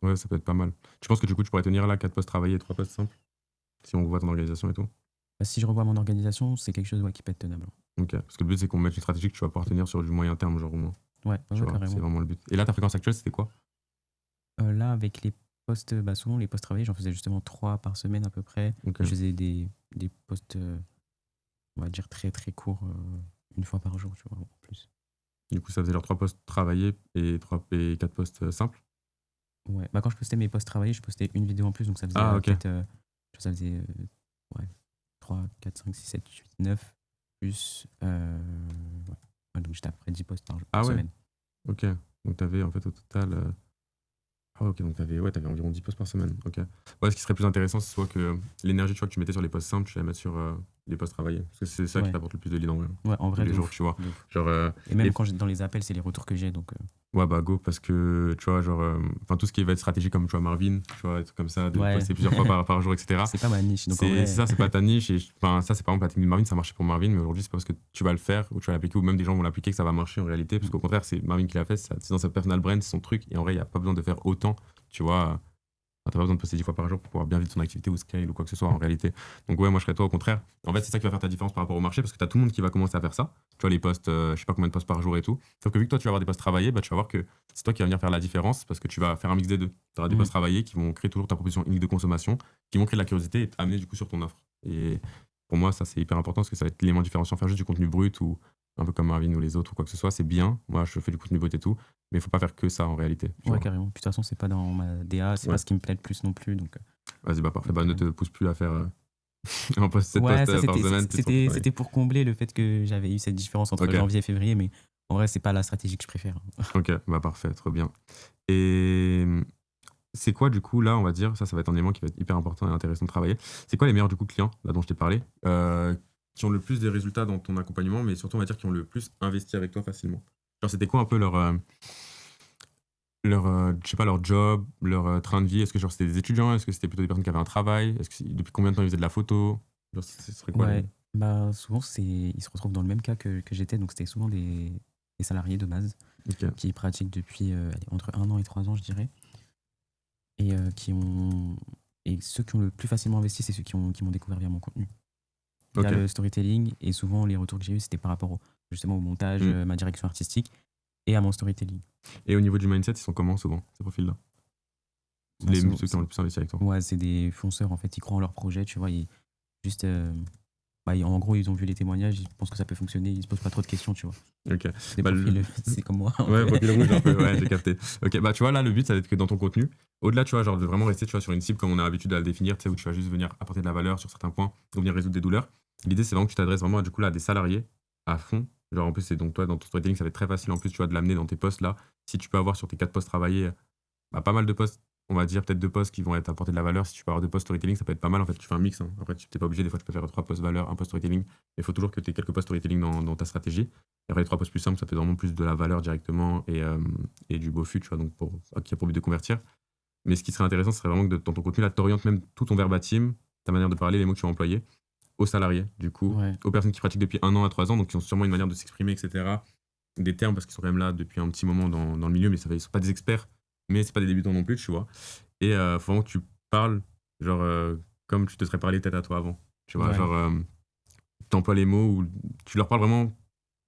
Ouais, ça peut être pas mal. Tu penses que du coup, tu pourrais tenir là 4 postes travaillés et 3 postes simples si on revoit ton organisation et tout? Bah, si je revois mon organisation, c'est quelque chose qui peut être tenable. Ok, parce que le but, c'est qu'on mette une stratégie que tu vas pouvoir tenir sur du moyen terme, genre au moins. Ouais, carrément. C'est vraiment le but. Et là, ta fréquence actuelle, c'était quoi? Là, avec les postes, souvent les postes travaillés, j'en faisais justement 3 par semaine à peu près. Okay. Je faisais des postes, on va dire, très très courts, une fois par jour, tu vois, en plus. Du coup, ça faisait genre 3 postes travaillés et 4 postes simples? Ouais, bah quand je postais mes postes travaillés, je postais une vidéo en plus, donc ça faisait peut-être, ça faisait 3, 4, 5, 6, 7, 8, 9, plus, donc j'étais à peu près 10 postes par semaine. Ok, donc t'avais en fait au total... ok, donc t'avais environ 10 postes par semaine. Ok. Ouais, ce qui serait plus intéressant, c'est soit que l'énergie, tu vois, que tu mettais sur les postes simples, tu la mets sur les postes travaillés. Parce que c'est ça qui t'apporte le plus de leads en vrai. Ouais, en vrai, tous les jours, tu vois. Genre, et même quand dans les appels, c'est les retours que j'ai. Donc, ouais, bah go, parce que tu vois, genre, tout ce qui va être stratégique comme tu vois Marvin, tu vois, des trucs comme ça, de poster plusieurs fois par jour, etc. C'est pas ma niche. Donc c'est ça, c'est pas ta niche. Et ça, c'est par exemple la technique de Marvin, ça marchait pour Marvin, mais aujourd'hui, c'est pas parce que tu vas le faire ou tu vas l'appliquer ou même des gens vont l'appliquer que ça va marcher en réalité. Parce qu'au contraire, c'est Marvin qui l'a fait, c'est dans sa personal brand, c'est son truc. Et en vrai, il n'y a pas besoin de faire autant, tu vois. T'as pas besoin de poster 10 fois par jour pour pouvoir bien vivre ton activité ou scale ou quoi que ce soit en réalité. Donc ouais, moi je serais toi au contraire. En fait, c'est ça qui va faire ta différence par rapport au marché parce que t'as tout le monde qui va commencer à faire ça. Tu vois, les posts, je sais pas combien de posts par jour et tout. Sauf que vu que toi tu vas avoir des posts travaillés, bah tu vas voir que c'est toi qui vas venir faire la différence parce que tu vas faire un mix des deux. Tu auras des posts travaillés qui vont créer toujours ta proposition unique de consommation, qui vont créer de la curiosité et amener du coup sur ton offre. Et pour moi, ça c'est hyper important parce que ça va être l'élément différenciant. Faire juste du contenu brut ou un peu comme Marvin ou les autres ou quoi que ce soit, c'est bien. Moi, je fais du contenu brut et tout, mais il faut pas faire que ça en réalité. Ouais, carrément. Puis de toute façon, c'est pas dans ma DA, c'est pas ce qui me plaît le plus non plus. Donc... Vas-y, bah parfait. Bah, ne te pousse plus à faire un post 7 posts par semaine. C'était pour combler le fait que j'avais eu cette différence entre janvier et février, mais En vrai, c'est pas la stratégie que je préfère. Ok, bah parfait, trop bien. Et c'est quoi du coup là, on va dire, ça va être un élément qui va être hyper important et intéressant de travailler. C'est quoi les meilleurs du coup clients, là dont je t'ai parlé, qui ont le plus de résultats dans ton accompagnement, mais surtout on va dire qui ont le plus investi avec toi facilement. Genre c'était quoi un peu je sais pas, leur job, leur train de vie? Est-ce que genre c'était des étudiants? Est-ce que c'était plutôt des personnes qui avaient un travail? Depuis combien de temps ils faisaient de la photo? Genre, ce serait quoi Ouais, bah souvent ils se retrouvent dans le même cas que j'étais, donc c'était souvent des salariés de base Ok. qui pratiquent depuis allez, entre 1 an et 3 ans, je dirais, et ceux qui ont le plus facilement investi, c'est ceux qui m'ont découvert via mon contenu, via Ok. le storytelling, et souvent les retours que j'ai eu, c'était par rapport justement au montage, ma direction artistique et à mon storytelling. Et au niveau du mindset, ils sont comment souvent, ces profils-là? Bah, Ceux qui ont le plus investi avec toi. ouais, c'est des fonceurs en fait, ils croient en leur projet, tu vois, juste en gros, ils ont vu les témoignages, ils pensent que ça peut fonctionner, ils se posent pas trop de questions, tu vois. Ok. Des profils, c'est comme moi. Ouais, profil rouge un peu, ouais, j'ai capté. Ok, bah tu vois, là, le but, ça va être que dans ton contenu, au-delà, tu vois, genre de vraiment rester, tu vois, sur une cible comme on a l'habitude de la définir, tu sais, où tu vas juste venir apporter de la valeur sur certains points, ou venir résoudre des douleurs. L'idée, c'est vraiment que tu t'adresses vraiment, du coup, là, à des salariés à fond. Genre, en plus, c'est donc toi, dans ton storytelling, ça va être très facile, en plus, tu vois, de l'amener dans tes posts, là. Si tu peux avoir sur tes 4 posts travaillés, bah, pas mal de posts, on va dire peut-être 2 posts qui vont être apporter de la valeur. Si tu peux avoir 2 posts storytelling, ça peut être pas mal. En fait, tu fais un mix. Hein. Après, tu n'es pas obligé. Des fois, tu peux faire 3 posts valeur, un post storytelling. Mais il faut toujours que tu aies quelques posts storytelling dans ta stratégie. Et après, les 3 posts plus simples, ça fait vraiment plus de la valeur directement et du beau fut, tu vois, donc qui a pour but de convertir. Mais ce qui serait intéressant, ce serait vraiment que dans ton contenu, là, tu orientes même tout ton verbatim, ta manière de parler, les mots que tu vas employer, aux salariés, du coup, Ouais. aux personnes qui pratiquent depuis 1 an à 3 ans, donc qui ont sûrement une manière de s'exprimer, etc. Des termes, parce qu'ils sont quand même là depuis un petit moment dans le milieu, mais ils ne sont pas des experts, mais c'est pas des débutants non plus, tu vois. Et faut vraiment que tu parles, genre, comme tu te serais parlé peut-être à toi avant. Tu vois, Ouais. genre, tu emploies les mots ou tu leur parles vraiment.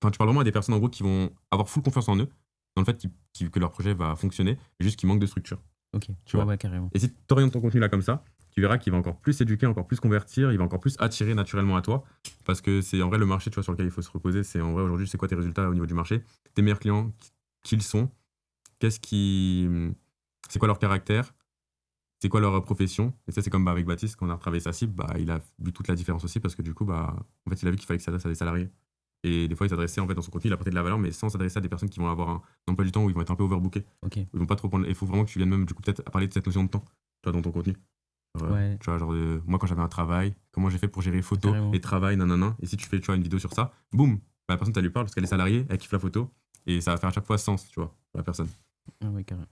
Enfin, tu parles vraiment à des personnes en gros qui vont avoir full confiance en eux, dans le fait que leur projet va fonctionner, mais juste qu'il manque de structure. Ok, Tu vois. ouais, carrément. Et si tu orientes ton contenu là comme ça, tu verras qu'il va encore plus éduquer, encore plus convertir, il va encore plus attirer naturellement à toi. Parce que c'est en vrai le marché, tu vois, sur lequel il faut se reposer. C'est en vrai aujourd'hui, c'est quoi tes résultats au niveau du marché? Tes meilleurs clients, qui ils sont? C'est quoi leur caractère? C'est quoi leur profession? Et ça, c'est comme avec Baptiste, quand on a retravaillé sa cible, bah, il a vu toute la différence aussi parce que du coup, bah, en fait, il a vu qu'il fallait qu'il s'adresse à des salariés. Et des fois, il s'adressait en fait dans son contenu, il apportait de la valeur, mais sans s'adresser à des personnes qui vont avoir un emploi du temps où ils vont être un peu overbookés. Ok. Ils vont pas trop prendre. Il faut vraiment que tu viennes même du coup peut-être à parler de cette notion de temps, tu vois, dans ton contenu. Genre, Ouais. tu vois, genre moi quand j'avais un travail, comment j'ai fait pour gérer photo Carrément. et travail, nanana. Et si tu fais, tu vois, une vidéo sur ça, boum, bah, la personne, tu lui parles parce qu'elle est salariée, elle kiffe la photo et ça va faire à chaque fois sens, tu vois, pour la personne. Ah ouais, carrément.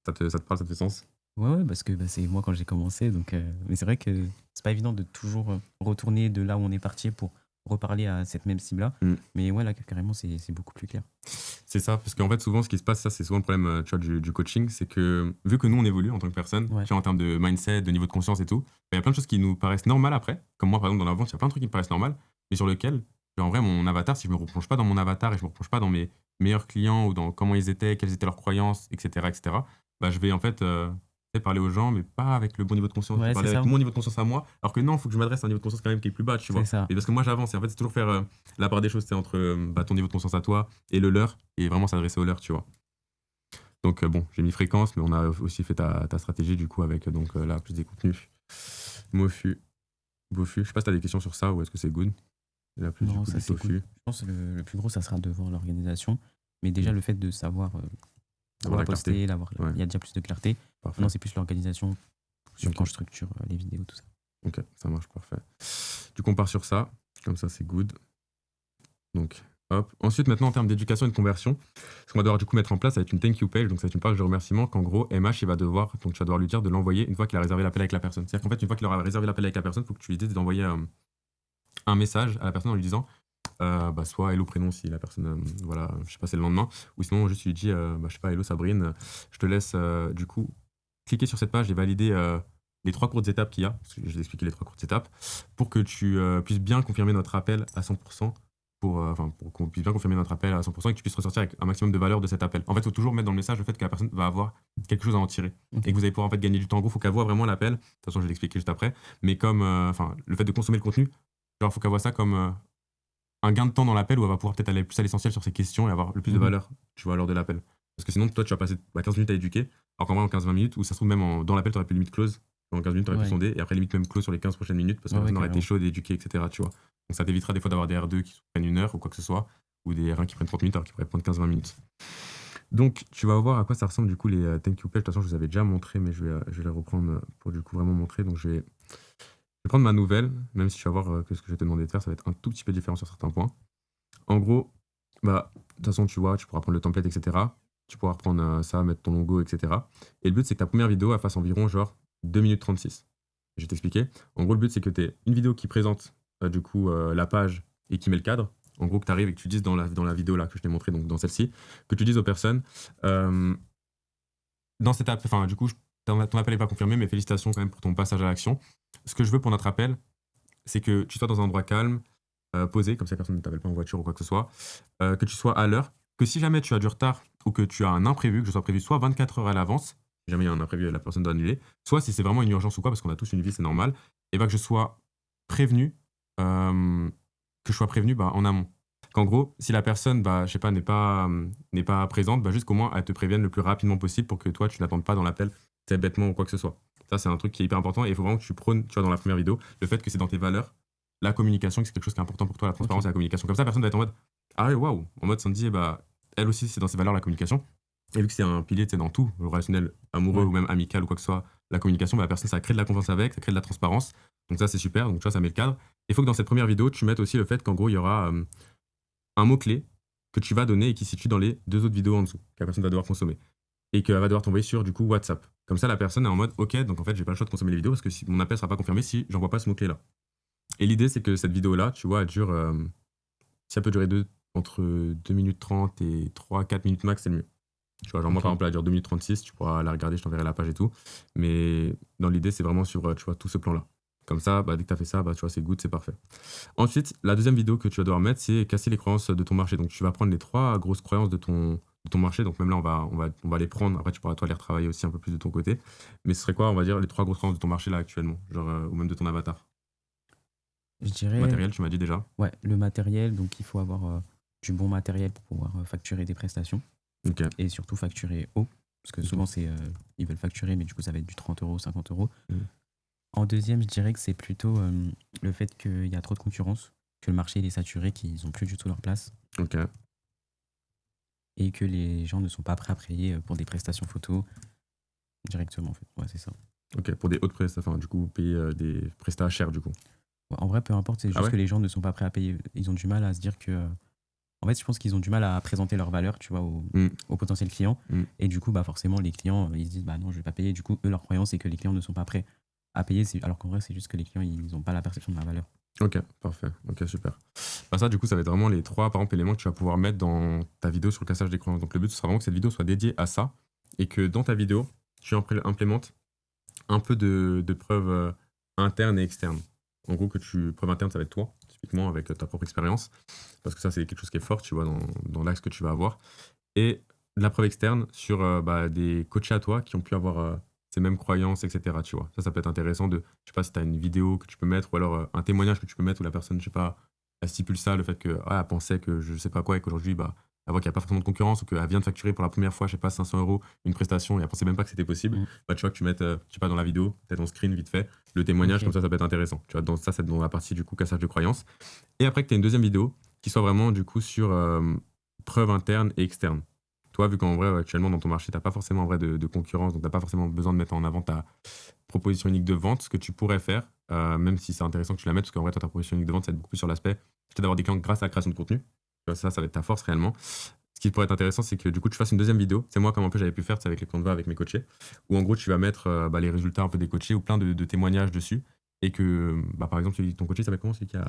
Ça te parle, ça te fait sens? Ouais, parce que c'est moi quand j'ai commencé. Donc, mais c'est vrai que c'est pas évident de toujours retourner de là où on est parti pour reparler à cette même cible-là. Mais ouais, là, carrément, c'est beaucoup plus clair. C'est ça, parce qu'en fait, souvent, ce qui se passe, ça, c'est souvent le problème tu vois, du coaching, c'est que vu que nous, on évolue en tant que personne, tu vois, en termes de mindset, de niveau de conscience et tout, il y a plein de choses qui nous paraissent normales après. Comme moi, par exemple, dans la vente, il y a plein de trucs qui me paraissent normales, mais sur lesquels, genre, en vrai, mon avatar, si je me replonge pas dans mon avatar et je me replonge pas dans mes meilleurs clients ou dans comment ils étaient, quelles étaient leurs croyances, etc., bah, je vais en fait parler aux gens, mais pas avec le bon niveau de conscience. Ouais, parler c'est avec ça. mon niveau de conscience à moi, alors que non, il faut que je m'adresse à un niveau de conscience quand même qui est plus bas, tu vois. C'est ça. Et parce que moi, j'avance, et en fait, c'est toujours faire la part des choses, c'est entre ton niveau de conscience à toi et le leur, et vraiment s'adresser au leur, tu vois. Donc bon, j'ai mis fréquence, mais on a aussi fait ta stratégie du coup avec donc là plus des contenus. Mofu, Bofu. Je sais pas si t'as des questions sur ça ou est-ce que c'est good? La plus Non, du coup ça du c'est Tofu. cool. Je pense que le plus gros, ça sera de voir l'organisation. Mais déjà, le fait de savoir D'avoir la la clarté. poster, Ouais. il y a déjà plus de clarté. Parfait. Maintenant, c'est plus l'organisation sur Ok. quand je structure les vidéos, tout ça. Ok, ça marche, parfait. Du coup, on part sur ça. Comme ça, c'est good. Donc, hop. Ensuite, maintenant, en termes d'éducation et de conversion, ce qu'on va devoir du coup mettre en place, ça va être une thank you page. Donc, ça va être une page de remerciement qu'en gros, MH, il va devoir, donc tu vas devoir lui dire de l'envoyer une fois qu'il a réservé l'appel avec la personne. C'est-à-dire qu'en fait, une fois qu'il aura réservé l'appel avec la personne, il faut que tu lui dises d'envoyer un message à la personne en lui disant soit hello prénom si la personne, voilà, je sais pas, c'est le lendemain, ou sinon juste tu lui dis, je sais pas, hello Sabrine, je te laisse du coup cliquer sur cette page et valider les 3 courtes étapes qu'il y a, parce que je vais expliquer les 3 courtes étapes, pour que tu puisses bien confirmer notre appel à 100%, pour qu'on puisse bien confirmer notre appel à 100% et que tu puisses ressortir avec un maximum de valeur de cet appel. En fait, il faut toujours mettre dans le message le fait que la personne va avoir quelque chose à en tirer et que vous allez pouvoir en fait gagner du temps. En gros, il faut qu'elle voit vraiment l'appel. De toute façon, je vais l'expliquer juste après. Mais comme le fait de consommer le contenu, genre, il faut qu'elle voit ça comme un gain de temps dans l'appel où elle va pouvoir peut-être aller plus à l'essentiel sur ses questions et avoir le plus de valeur, tu vois, lors de l'appel. Parce que sinon, toi, tu vas passer 15 minutes à éduquer, alors qu'en vrai, en 15-20 minutes, ou ça se trouve même dans l'appel, tu aurais pu limite close. En 15 minutes, tu aurais pu sonder, et après, limite même close sur les 15 prochaines minutes, parce que la personne aurait été chaude et éduquée, etc. Tu vois. Donc ça t'évitera des fois d'avoir des R2 qui prennent 1 heure ou quoi que ce soit, ou des R1 qui prennent 30 minutes alors qu'ils pourraient prendre 15-20 minutes. Donc, tu vas voir à quoi ça ressemble du coup les thank you pages. De toute façon, je vous avais déjà montré, mais je vais les reprendre pour du coup vraiment montrer. Donc, je vais prendre ma nouvelle, même si tu vas voir que ce que je vais te demander de faire, ça va être un tout petit peu différent sur certains points. En gros, bah, de toute façon, tu vois, tu pourras prendre le template, etc. Tu pourras reprendre ça, mettre ton logo, etc. Et le but, c'est que ta première vidéo, elle fasse environ genre 2 minutes 36. Je vais t'expliquer. En gros, le but, c'est que tu aies une vidéo qui présente du coup la page et qui met le cadre. En gros, que tu arrives et que tu dises dans la vidéo là que je t'ai montré, donc dans celle-ci, que tu dises aux personnes, dans cette appel, enfin, du coup, ton appel n'est pas confirmé, mais félicitations quand même pour ton passage à l'action. Ce que je veux pour notre appel, c'est que tu sois dans un endroit calme, posé, comme ça personne ne t'appelle pas en voiture ou quoi que ce soit, que tu sois à l'heure, que si jamais tu as du retard ou que tu as un imprévu, que je sois prévu soit 24 heures à l'avance, si jamais il y a un imprévu, la personne doit annuler, soit si c'est vraiment une urgence ou quoi, parce qu'on a tous une vie, c'est normal, et que je sois prévenu, en amont. Qu'en gros, si la personne, je sais pas, n'est pas présente, juste qu'au moins elle te prévienne le plus rapidement possible pour que toi tu n'attendes pas dans l'appel, bêtement ou quoi que ce soit. Ça, c'est un truc qui est hyper important et il faut vraiment que tu prônes, tu vois, dans la première vidéo, le fait que c'est dans tes valeurs, la communication, que c'est quelque chose qui est important pour toi, la transparence et la communication. Comme ça, personne va être en mode ah ouais, waouh, en mode Sandy, elle aussi, c'est dans ses valeurs la communication. Et vu que c'est un pilier, tu sais, dans tout, le relationnel amoureux ou même amical ou quoi que ce soit, la communication, la personne, ça crée de la confiance avec, ça crée de la transparence. Donc ça, c'est super. Donc tu vois, ça met le cadre. Il faut que dans cette première vidéo, tu mettes aussi le fait qu'en gros, il y aura un mot-clé que tu vas donner et qui se situe dans les 2 autres vidéos en dessous, que la personne va devoir consommer. Et qu'elle va devoir t'envoyer sur du coup WhatsApp. Comme ça, la personne est en mode ok, donc en fait, j'ai pas le choix de consommer les vidéos parce que mon appel sera pas confirmé si j'envoie pas ce mot-clé là. Et l'idée, c'est que cette vidéo-là, tu vois, elle dure. Si elle peut durer entre 2 minutes 30 et 3-4 minutes max, c'est le mieux. Tu vois, genre moi, par exemple, elle dure 2 minutes 36, tu pourras la regarder, je t'enverrai la page et tout. Mais dans l'idée, c'est vraiment sur, tu vois, tout ce plan-là. Comme ça, dès que tu as fait ça, tu vois, c'est good, c'est parfait. Ensuite, la deuxième vidéo que tu vas devoir mettre, c'est casser les croyances de ton marché. Donc, tu vas prendre les 3 grosses croyances de ton marché. Donc, même là, on va les prendre. Après, tu pourras, toi, les retravailler aussi un peu plus de ton côté. Mais ce serait quoi, on va dire, les 3 grosses croyances de ton marché là actuellement, genre, ou même de ton avatar? Je dirais. Le matériel, tu m'as dit déjà. Ouais, le matériel, donc il faut avoir du bon matériel pour pouvoir facturer des prestations. Ok. Et surtout facturer haut. Parce que souvent, ils veulent facturer, mais du coup, ça va être du 30 €, 50 €. En deuxième, je dirais que c'est plutôt le fait qu'il y a trop de concurrence, que le marché il est saturé, qu'ils n'ont plus du tout leur place. Ok. Et que les gens ne sont pas prêts à payer pour des prestations photos directement, en fait. Ouais, c'est ça. Ok, pour des hautes prestations, enfin, du coup, payer des prestations chères, du coup. Ouais, en vrai, peu importe, c'est juste que les gens ne sont pas prêts à payer. Ils ont du mal à se dire que. En fait, je pense qu'ils ont du mal à présenter leur valeur, tu vois, aux potentiels clients. Et du coup, forcément, les clients, ils se disent, non, je vais pas payer. Du coup, eux, leur croyance, c'est que les clients ne sont pas prêts à payer. Alors qu'en vrai, c'est juste que les clients, ils n'ont pas la perception de la valeur. Ok, parfait. Ok, super. Ça, du coup, ça va être vraiment les 3, par exemple, éléments que tu vas pouvoir mettre dans ta vidéo sur le cassage des croyances. Donc, le but, ce sera vraiment que cette vidéo soit dédiée à ça et que dans ta vidéo, tu implémentes un peu de preuves internes et externes. En gros, preuve interne, ça va être toi, typiquement, avec ta propre expérience. Parce que ça, c'est quelque chose qui est fort, tu vois, dans l'axe que tu vas avoir. Et de la preuve externe sur des coachs à toi qui ont pu avoir ces mêmes croyances, etc. Tu vois. Ça peut être intéressant je sais pas si tu as une vidéo que tu peux mettre ou alors un témoignage que tu peux mettre où la personne, je sais pas, elle stipule ça, le fait qu'elle pensait que je sais pas quoi et qu'aujourd'hui, elle voit qu'il n'y a pas forcément de concurrence ou qu'elle vient de facturer pour la première fois, je sais pas, 500 € une prestation et elle pensait même pas que c'était possible. Tu vois, que tu mettes, je sais pas, dans la vidéo, peut-être en screen vite fait, le témoignage, comme ça peut être intéressant. Tu vois, c'est dans la partie du coup cassage de croyances. Et après que tu as une deuxième vidéo qui soit vraiment du coup sur preuve interne et externe. Toi, vu qu'en vrai, actuellement, dans ton marché, tu n'as pas forcément en vrai de concurrence, donc tu n'as pas forcément besoin de mettre en avant ta proposition unique de vente, ce que tu pourrais faire, même si c'est intéressant que tu la mettes, parce qu'en vrai, toi, ta proposition unique de vente, ça va être beaucoup plus sur l'aspect d'avoir des clients grâce à la création de contenu. Ça va être ta force réellement. Ce qui pourrait être intéressant, c'est que du coup, tu fasses une deuxième vidéo. C'est moi, comme un peu j'avais pu faire avec les Canva, avec mes coachés, où en gros, tu vas mettre les résultats un peu des coachés ou plein de témoignages dessus. Et que, par exemple, ton coaché s'appelle comment, celui qui a.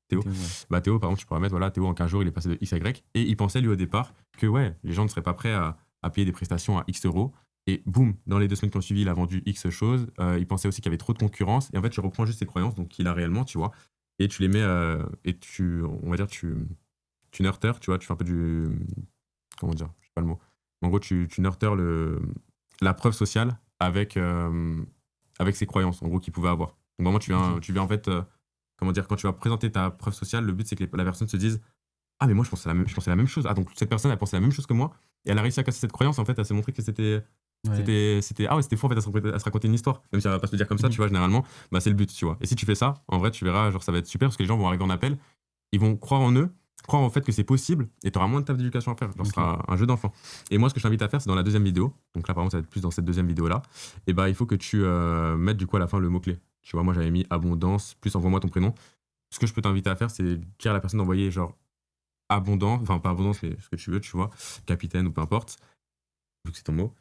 Théo. Ouais. Théo, par exemple, tu pourrais mettre, Théo, en 15 jours, il est passé de X à Y. Et il pensait, lui, au départ, que les gens ne seraient pas prêts à payer des prestations à X €. Et boum, dans les 2 semaines qui ont suivi, il a vendu X choses. Il pensait aussi qu'il y avait trop de concurrence. Et en fait, tu reprends juste ses croyances, donc qu'il a réellement, tu vois. Et tu les mets, on va dire, tu nurtures, tu vois, tu fais un peu du. Comment dire, je sais pas le mot. En gros, tu nurtures la preuve sociale avec ses croyances, en gros, qu'il pouvait avoir. Donc vraiment, tu viens en fait, comment dire, quand tu vas présenter ta preuve sociale, le but c'est que la personne se dise ah mais moi je pensais la même chose. Ah donc cette personne elle pensait la même chose que moi et elle a réussi à casser cette croyance en fait, à se montrer que c'était fou en fait, à se raconter une histoire. Même si elle va pas se le dire comme ça, tu vois, généralement, c'est le but, tu vois. Et si tu fais ça, en vrai, tu verras, genre ça va être super parce que les gens vont arriver en appel, ils vont croire en eux croire en fait que c'est possible et tu auras moins de taf d'éducation à faire. Genre, ce sera un jeu d'enfant. Et moi, ce que je t'invite à faire, c'est dans la deuxième vidéo. Donc là, par exemple, ça va être plus dans cette deuxième vidéo-là. Et bah, il faut que tu mettes du coup à la fin le mot-clé. Tu vois, moi, j'avais mis abondance, plus envoie-moi ton prénom. Ce que je peux t'inviter à faire, c'est dire à la personne d'envoyer genre abondance, enfin pas abondance, mais ce que tu veux, tu vois, capitaine ou peu importe, vu que c'est ton mot.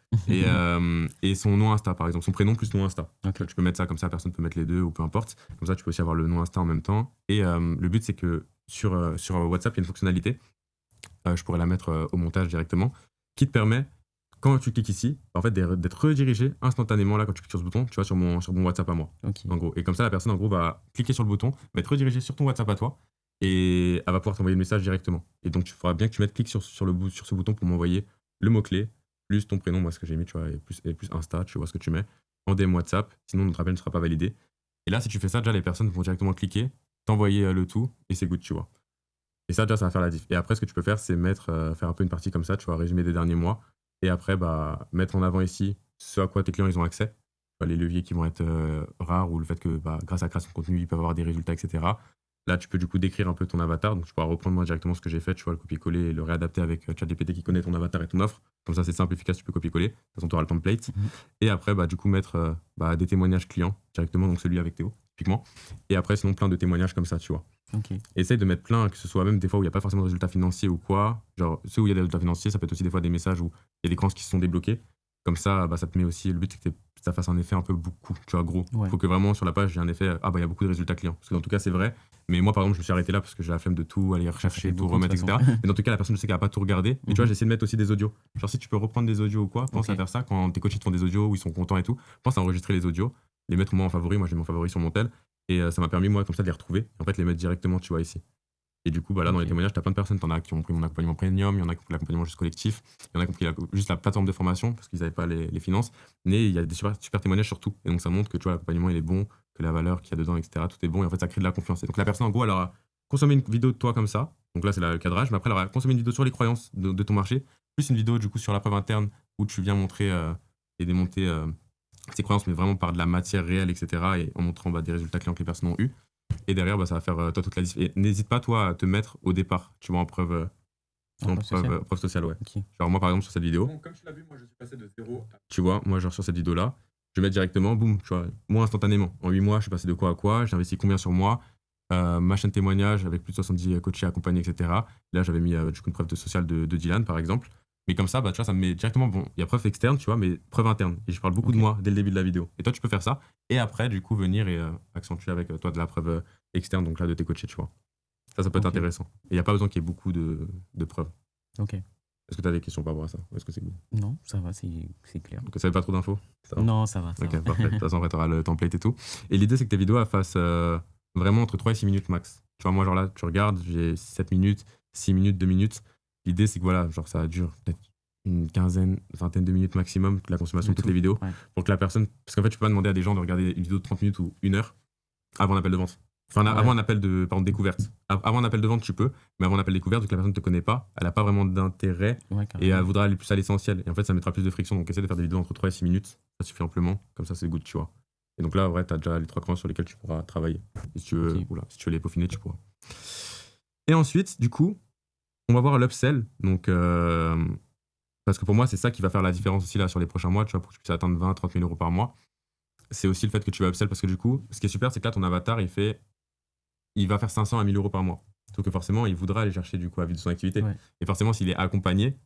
Et son nom Insta, par exemple, son prénom plus nom Insta. Okay. Tu peux mettre ça comme ça, la personne peut mettre les deux ou peu importe. Comme ça, tu peux aussi avoir le nom Insta en même temps. Et le but, c'est que sur WhatsApp, il y a une fonctionnalité, je pourrais la mettre au montage directement, qui te permet, quand tu cliques ici, en fait, d'être redirigé instantanément là quand tu cliques sur ce bouton, tu vois, sur mon WhatsApp à moi. Okay. En gros. Et comme ça, la personne, en gros, va cliquer sur le bouton, va être redirigée sur ton WhatsApp à toi, et elle va pouvoir t'envoyer le message directement. Et donc, il faudra bien que tu mettes clic sur ce bouton pour m'envoyer le mot-clé, plus ton prénom, moi, ce que j'ai mis, tu vois, et plus Insta, tu vois ce que tu mets, en DM WhatsApp, sinon notre appel ne sera pas validé. Et là, si tu fais ça, déjà, les personnes vont directement cliquer, t'envoyer le tout, et c'est good, tu vois. Et ça, déjà, ça va faire la diff. Et après, ce que tu peux faire, c'est faire un peu une partie comme ça, tu vois, résumer des derniers mois, et après, bah, mettre en avant ici ce à quoi tes clients, ils ont accès, les leviers qui vont être rares, ou le fait que, bah, grâce à la création de contenu, ils peuvent avoir des résultats, etc. Là, tu peux du coup décrire un peu ton avatar. Donc, tu pourras reprendre moi directement ce que j'ai fait, tu vois, le copier-coller et le réadapter avec ChatGPT qui connaît ton avatar et ton offre. Comme ça, c'est simple, efficace, tu peux copier-coller. De toute façon, tu auras le template. Et après, bah, du coup, mettre des témoignages clients directement, donc celui avec Théo, typiquement. Et après, sinon, plein de témoignages comme ça, tu vois. Okay. Essaye de mettre plein, que ce soit même des fois où il n'y a pas forcément de résultats financiers ou quoi. Genre, ceux où il y a des résultats financiers, ça peut être aussi des fois des messages où il y a des créances qui se sont débloquées. Comme ça, bah, ça te met aussi. Le but, c'est que ça fasse un effet un peu beaucoup, tu vois, gros. Il faut que vraiment sur la page, j'ai un effet. Ah, bah, il y a beaucoup de résultats clients. Parce que dans tout cas, c'est vrai. Mais moi, par exemple, je me suis arrêté là parce que j'ai la flemme de tout aller rechercher, tout remettre, etc. Mais dans tout cas, la personne, je sais qu'elle n'a pas tout regardé. Mais tu vois, j'ai essayé de mettre aussi des audios. Genre, si tu peux reprendre des audios ou quoi, pense à faire ça. Quand tes coachs te font des audios où ils sont contents et tout, pense à enregistrer les audios, les mettre moi en favori. Moi, j'ai mis en favori sur mon tel. Et ça m'a permis, moi, comme ça, de les retrouver. Et en fait, les mettre directement, tu vois, ici. Et du coup, bah là, dans les témoignages, tu as plein de personnes. T'en as qui ont pris mon accompagnement premium, il y en a qui ont pris l'accompagnement juste collectif, il y en a qui ont pris juste la plateforme de formation parce qu'ils n'avaient pas les finances. Mais il y a des super témoignages sur tout. Et donc, ça montre que tu vois, l'accompagnement, il est bon, que la valeur qu'il y a dedans, etc., tout est bon. Et en fait, ça crée de la confiance. Et donc, la personne, en gros, elle aura consommé une vidéo de toi comme ça. Donc là, c'est le cadrage. Mais après, elle aura consommé une vidéo sur les croyances de ton marché, plus une vidéo, du coup, sur la preuve interne où tu viens montrer et démonter ses croyances, mais vraiment par de la matière réelle, etc. Et en montrant des résultats clients que les personnes ont eu. Et derrière, bah, ça va faire toi toute la diff. Et n'hésite pas, toi, à te mettre au départ, tu vois, en preuve sociale, ouais. Okay. Genre, moi, par exemple, sur cette vidéo. Bon, comme tu l'as vu, moi, je suis passé de 0 à. Tu vois, moi, genre, sur cette vidéo-là, je vais mettre directement, boum, tu vois, moi, instantanément. En 8 mois, je suis passé de quoi à quoi, j'ai investi combien sur moi, ma chaîne témoignage avec plus de 70 coachés accompagnés, etc. Là, j'avais mis du coup une preuve sociale de Dylan, par exemple. Mais comme ça, bah, tu vois, ça me met directement, bon, il y a preuve externe, tu vois, mais preuve interne. Et je parle beaucoup de moi dès le début de la vidéo. Et toi, tu peux faire ça. Et après, du coup, venir et accentuer avec toi de la preuve externe, donc là, de tes coachés, tu vois. Ça peut être intéressant. Et il n'y a pas besoin qu'il y ait beaucoup de preuves. Ok. Est-ce que tu as des questions par rapport à ça? Est-ce que c'est good? Non, ça va, c'est clair. Donc, ça fait pas trop d'infos? Non, ça va. Ok, parfait. De toute façon, après, tu auras le template et tout. Et l'idée, c'est que tes vidéos fassent vraiment entre 3 et 6 minutes max. Tu vois, moi, genre là, tu regardes, j'ai 7 minutes, 6 minutes, 2 minutes. L'idée, c'est que voilà, genre ça dure peut-être une quinzaine, vingtaine de minutes maximum, la consommation de toutes les vidéos, pour que la personne. Parce qu'en fait, tu peux pas demander à des gens de regarder une vidéo de 30 minutes ou 1 heure avant un appel de vente. Enfin, avant un appel de découverte. Avant un appel de vente, tu peux, mais avant un appel de découverte, vu que la personne ne te connaît pas, elle n'a pas vraiment d'intérêt et elle voudra aller plus à l'essentiel. Et en fait, ça mettra plus de friction. Donc, essaie de faire des vidéos entre 3 et 6 minutes, ça suffit amplement. Comme ça, c'est good, tu vois. Et donc là, ouais, tu as déjà les 3 crans sur lesquels tu pourras travailler. Et si tu veux, si tu veux les peaufiner, tu pourras. Et ensuite, du coup, on va voir l'upsell. Donc, parce que pour moi, c'est ça qui va faire la différence aussi là sur les prochains mois, tu vois, pour que tu puisses atteindre 20, 30 000 euros par mois. C'est aussi le fait que tu vas upsell parce que du coup, ce qui est super, c'est que là, ton avatar, il va faire 500 à 1000 euros par mois. Sauf que forcément, il voudra aller chercher du coup à vivre de son activité. Ouais. Et forcément, s'il est accompagné,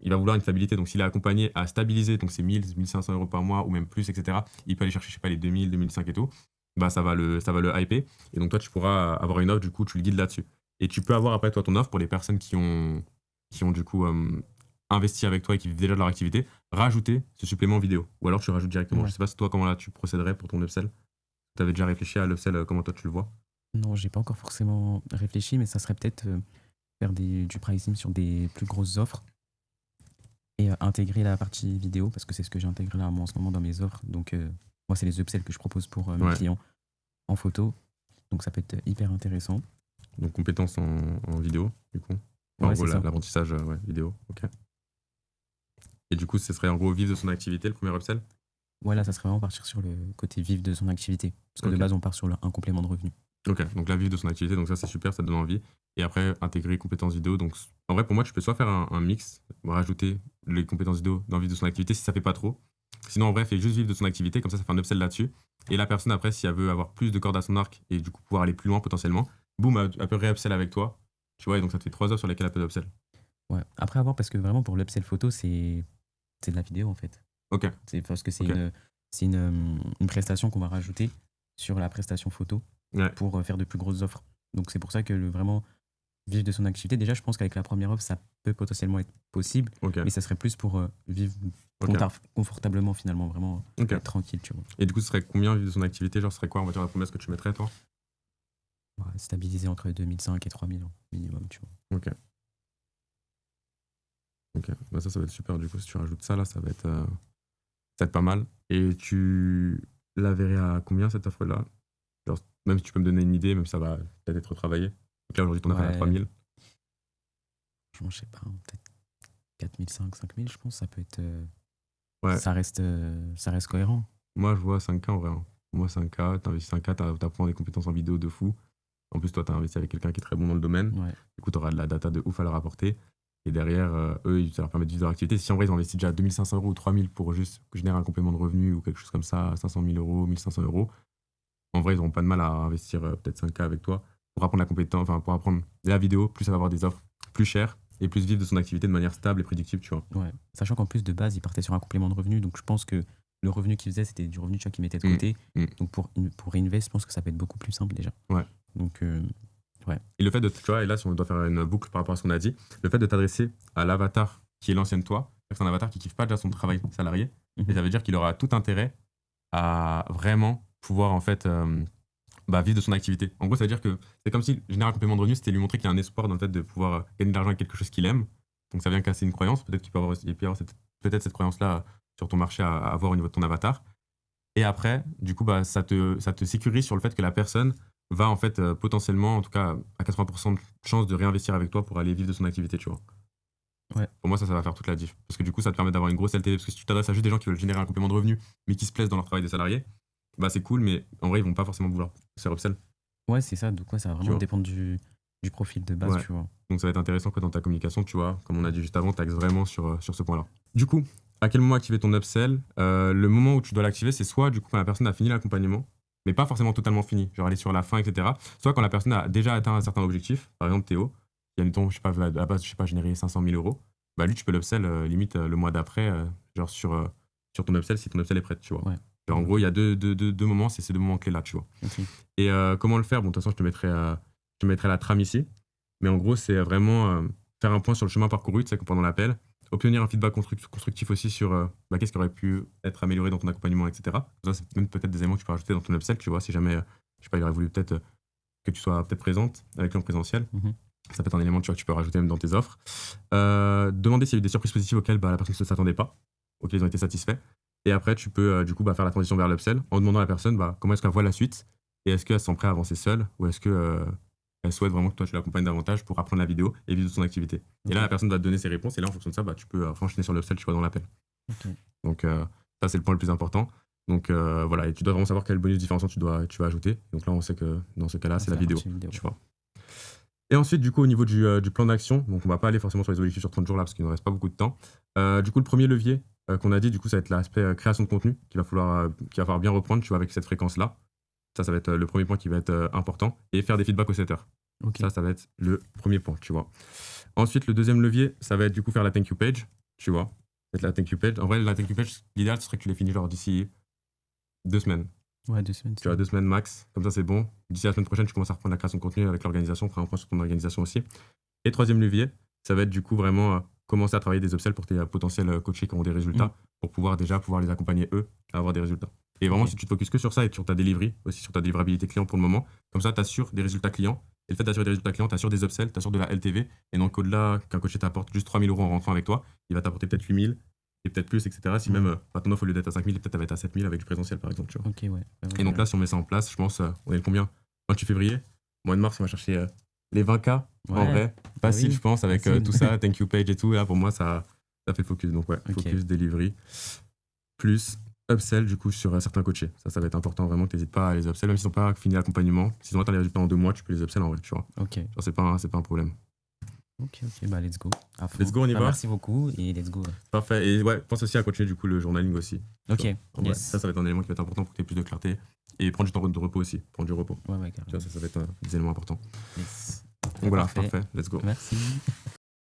il va vouloir une stabilité. Donc, s'il est accompagné à stabiliser, donc c'est 1000, 1500 euros par mois ou même plus, etc., il peut aller chercher, je sais pas, les 2000, 2005 et tout. Bah, ça va le hyper. Et donc, toi, tu pourras avoir une offre, du coup, tu le guides là-dessus. Et tu peux avoir après, toi, ton offre pour les personnes qui ont du coup investi avec toi et qui vivent déjà de leur activité, rajouter ce supplément vidéo. Ou alors, tu rajoutes directement. Ouais. Je sais pas si toi, comment là, tu procéderais pour ton upsell. Tu avais déjà réfléchi à l'upsell, comment toi, tu le vois? Non, j'ai pas encore forcément réfléchi, mais ça serait peut-être faire du pricing sur des plus grosses offres et intégrer la partie vidéo, parce que c'est ce que j'ai intégré là moi, en ce moment dans mes offres. Donc, moi, c'est les upsells que je propose pour mes clients en photo. Donc, ça peut être hyper intéressant. Donc, compétences en vidéo, du coup. Enfin, en gros, l'apprentissage vidéo. Ok. Et du coup, ce serait en gros vivre de son activité, le premier upsell? Ouais, là, ça serait vraiment partir sur le côté vivre de son activité. Parce que de base, on part sur un complément de revenu. Ok, donc la vivre de son activité, donc ça c'est super, ça donne envie. Et après, intégrer compétences vidéo. Donc en vrai, pour moi, tu peux soit faire un mix, rajouter les compétences vidéo dans vivre de son activité si ça fait pas trop. Sinon, en vrai, fais juste vivre de son activité, comme ça fait un upsell là-dessus. Et la personne, après, si elle veut avoir plus de cordes à son arc et du coup pouvoir aller plus loin potentiellement, boum, elle peut ré-upsell avec toi. Tu vois, et donc ça te fait 3 offres sur lesquelles elle peut upsell. Ouais. Après, avoir, parce que vraiment, pour l'upsell photo, c'est de la vidéo, en fait. Ok. C'est parce que c'est Ok. une prestation qu'on va rajouter sur la prestation photo Ouais. pour faire de plus grosses offres. Donc, c'est pour ça que vraiment vivre de son activité, déjà, je pense qu'avec la première offre, ça peut potentiellement être possible, Ok. mais ça serait plus pour vivre Ok. confortablement, finalement, vraiment Ok. être tranquille, tu vois. Et du coup, ce serait combien vivre de son activité? Genre, ce serait quoi, on va dire, la promesse que tu mettrais, toi? Ouais, stabiliser entre 2005 et 3000 minimum, tu vois. Ok. Ok. Bah ça va être super. Du coup, si tu rajoutes ça, là, ça va être pas mal. Et tu la verrais à combien, cette offre-là? Genre, même si tu peux me donner une idée, même si ça va peut-être être retravaillé. Donc là, aujourd'hui, ton offre est à 3000. Franchement, je sais pas, peut-être 4005, 5000, je pense, ça peut être. Ouais. Ça reste cohérent. Moi, je vois 5K en vrai. Hein. Moi, 5K, t'investis 5K, t'apprends des compétences en vidéo de fou. En plus, toi, t'as investi avec quelqu'un qui est très bon dans le domaine. Ouais. Du coup, t'auras de la data de ouf à leur apporter. Et derrière, eux, ça leur permet de vivre leur activité. Si en vrai, ils ont investi déjà 2500 € ou 3000 pour juste générer un complément de revenu ou quelque chose comme ça, 500 000 €, 1500 €, en vrai, ils n'auront pas de mal à investir peut-être 5K avec toi pour apprendre la compétence, enfin, pour apprendre la vidéo. Plus ça va avoir des offres plus chères et plus vivre de son activité de manière stable et prédictible, tu vois. Ouais. Sachant qu'en plus, de base, il partait sur un complément de revenu. Donc, je pense que le revenu qu'il faisait, c'était du revenu, tu vois, qu'il mettait de côté. Donc, pour Invest, je pense que ça peut être beaucoup plus simple déjà. Ouais. Donc, ouais. Et le fait de, tu vois, et là, si on doit faire une boucle par rapport à ce qu'on a dit, le fait de t'adresser à l'avatar qui est l'ancienne toi, c'est un avatar qui kiffe pas déjà son travail salarié, et ça veut dire qu'il aura tout intérêt à vraiment pouvoir, en fait, vivre de son activité. En gros, ça veut dire que c'est comme si générer un complément de revenu, c'était lui montrer qu'il y a un espoir dans le fait de pouvoir gagner de l'argent avec quelque chose qu'il aime. Donc ça vient casser une croyance. Peut-être qu'il peut avoir, il peut y avoir peut-être cette croyance-là sur ton marché à avoir au niveau de ton avatar. Et après, du coup, ça te sécurise sur le fait que la personne va en fait potentiellement, en tout cas à 80% de chance de réinvestir avec toi pour aller vivre de son activité, tu vois. Ouais. Pour moi, ça va faire toute la diff. Parce que du coup, ça te permet d'avoir une grosse LTV. Parce que si tu t'adresses à juste des gens qui veulent générer un complément de revenu, mais qui se plaisent dans leur travail des salariés, c'est cool, mais en vrai, ils vont pas forcément vouloir se faire upsell. Ouais, c'est ça. Donc, ça va vraiment dépendre du profil de base, tu vois. Donc, ça va être intéressant que dans ta communication, tu vois, comme on a dit juste avant, tu axes vraiment sur ce point-là. Du coup, à quel moment activer ton upsell? Le moment où tu dois l'activer, c'est soit du coup quand la personne a fini l'accompagnement, mais pas forcément totalement fini, genre aller sur la fin, etc. Soit quand la personne a déjà atteint un certain objectif, par exemple Théo, qui a, mettons, je sais pas, à la base, je sais pas, générer 500 000 €, lui, tu peux l'upsell limite le mois d'après, genre sur ton upsell, si ton upsell est prêt, tu vois. Ouais. Genre, en gros, il y a deux moments, c'est ces deux moments clés-là, tu vois. Okay. Et comment le faire? Bon, de toute façon, je te mettrai la trame ici. Mais en gros, c'est vraiment faire un point sur le chemin parcouru, tu sais, pendant l'appel, obtenir un feedback constructif aussi sur qu'est-ce qui aurait pu être amélioré dans ton accompagnement, etc. Ça, c'est même peut-être des éléments que tu peux rajouter dans ton upsell, tu vois, si jamais, je sais pas, il aurait voulu peut-être que tu sois peut-être présente avec lui en présentiel. Ça peut être un élément que tu peux rajouter même dans tes offres. Demander s'il y a eu des surprises positives auxquelles la personne ne s'attendait pas, auxquelles ils ont été satisfaits. Et après, tu peux du coup faire la transition vers l'upsell en demandant à la personne comment est-ce qu'elle voit la suite et est-ce qu'elle se sent prête à avancer seule ou est-ce que elle souhaite vraiment que toi tu l'accompagnes davantage pour apprendre la vidéo et vivre de son activité. Okay. Et là, la personne va te donner ses réponses et là, en fonction de ça, tu peux enchaîner sur l'upsell, tu vois, dans l'appel. Okay. Donc, ça, c'est le point le plus important. Donc, voilà, et tu dois vraiment savoir quel bonus différenciant tu vas ajouter. Donc là, on sait que dans ce cas-là, c'est la vidéo, tu vois. Et ensuite, du coup, au niveau du plan d'action, donc on va pas aller forcément sur les objectifs sur 30 jours là parce qu'il ne reste pas beaucoup de temps. Du coup, le premier levier qu'on a dit, du coup, ça va être l'aspect création de contenu qu'il va falloir bien reprendre, tu vois, avec cette fréquence-là. Ça va être le premier point qui va être important. Et faire des feedbacks aux setters. Okay. Ça va être le premier point, tu vois. Ensuite, le deuxième levier, ça va être du coup faire la thank you page, tu vois. La thank you page. En vrai, la thank you page, l'idéal, ce serait que tu les finis genre d'ici 2 semaines. Ouais, 2 semaines. Tu vois, 2 semaines max. Comme ça, c'est bon. D'ici la semaine prochaine, tu commences à reprendre la création de contenu avec l'organisation. On fera un point sur ton organisation aussi. Et troisième levier, ça va être du coup vraiment commencer à travailler des upsells pour tes potentiels coachés qui ont des résultats, pour pouvoir les accompagner eux à avoir des résultats. Et vraiment, si tu te focuses que sur ça et sur ta delivery, aussi sur ta délivrabilité client pour le moment, comme ça, tu assures des résultats clients. Et le fait d'assurer des résultats clients, tu assures des upsells, tu assures de la LTV. Et donc, au-delà qu'un coaché t'apporte juste 3 000 € en rentrant avec toi, il va t'apporter peut-être 8 000 et peut-être plus, etc. Si même ton offre, au lieu d'être à 5 000, peut-être elle va être à 7 000 avec du présentiel, par exemple. Tu vois. Okay, ouais. Et donc là, si on met ça en place, je pense, on est le combien? 28 février. Mois de mars, on va chercher les 20K. En vrai, facile, je pense, avec tout ça, thank you page et tout. Là, pour moi, ça fait focus. Donc, ouais, focus, delivery. Plus upsell du coup sur certains coachés. Ça va être important vraiment que tu n'hésites pas à les upsell, même s'ils n'ont pas fini l'accompagnement. S'ils ont atteint les résultats en 2 mois, tu peux les upsell en vrai, tu vois. Ok. Genre, c'est pas un problème. Ok, bah let's go. Let's go, on y va. Merci beaucoup et let's go. Parfait. Et ouais, pense aussi à continuer du coup le journaling aussi. Ok. Yes. Ça va être un élément qui va être important pour que tu aies plus de clarté. Et prendre du temps de repos aussi. Prendre du repos. Ouais, carrément. Tu vois, ça va être des éléments importants. Yes. Donc voilà, parfait. Let's go. Merci.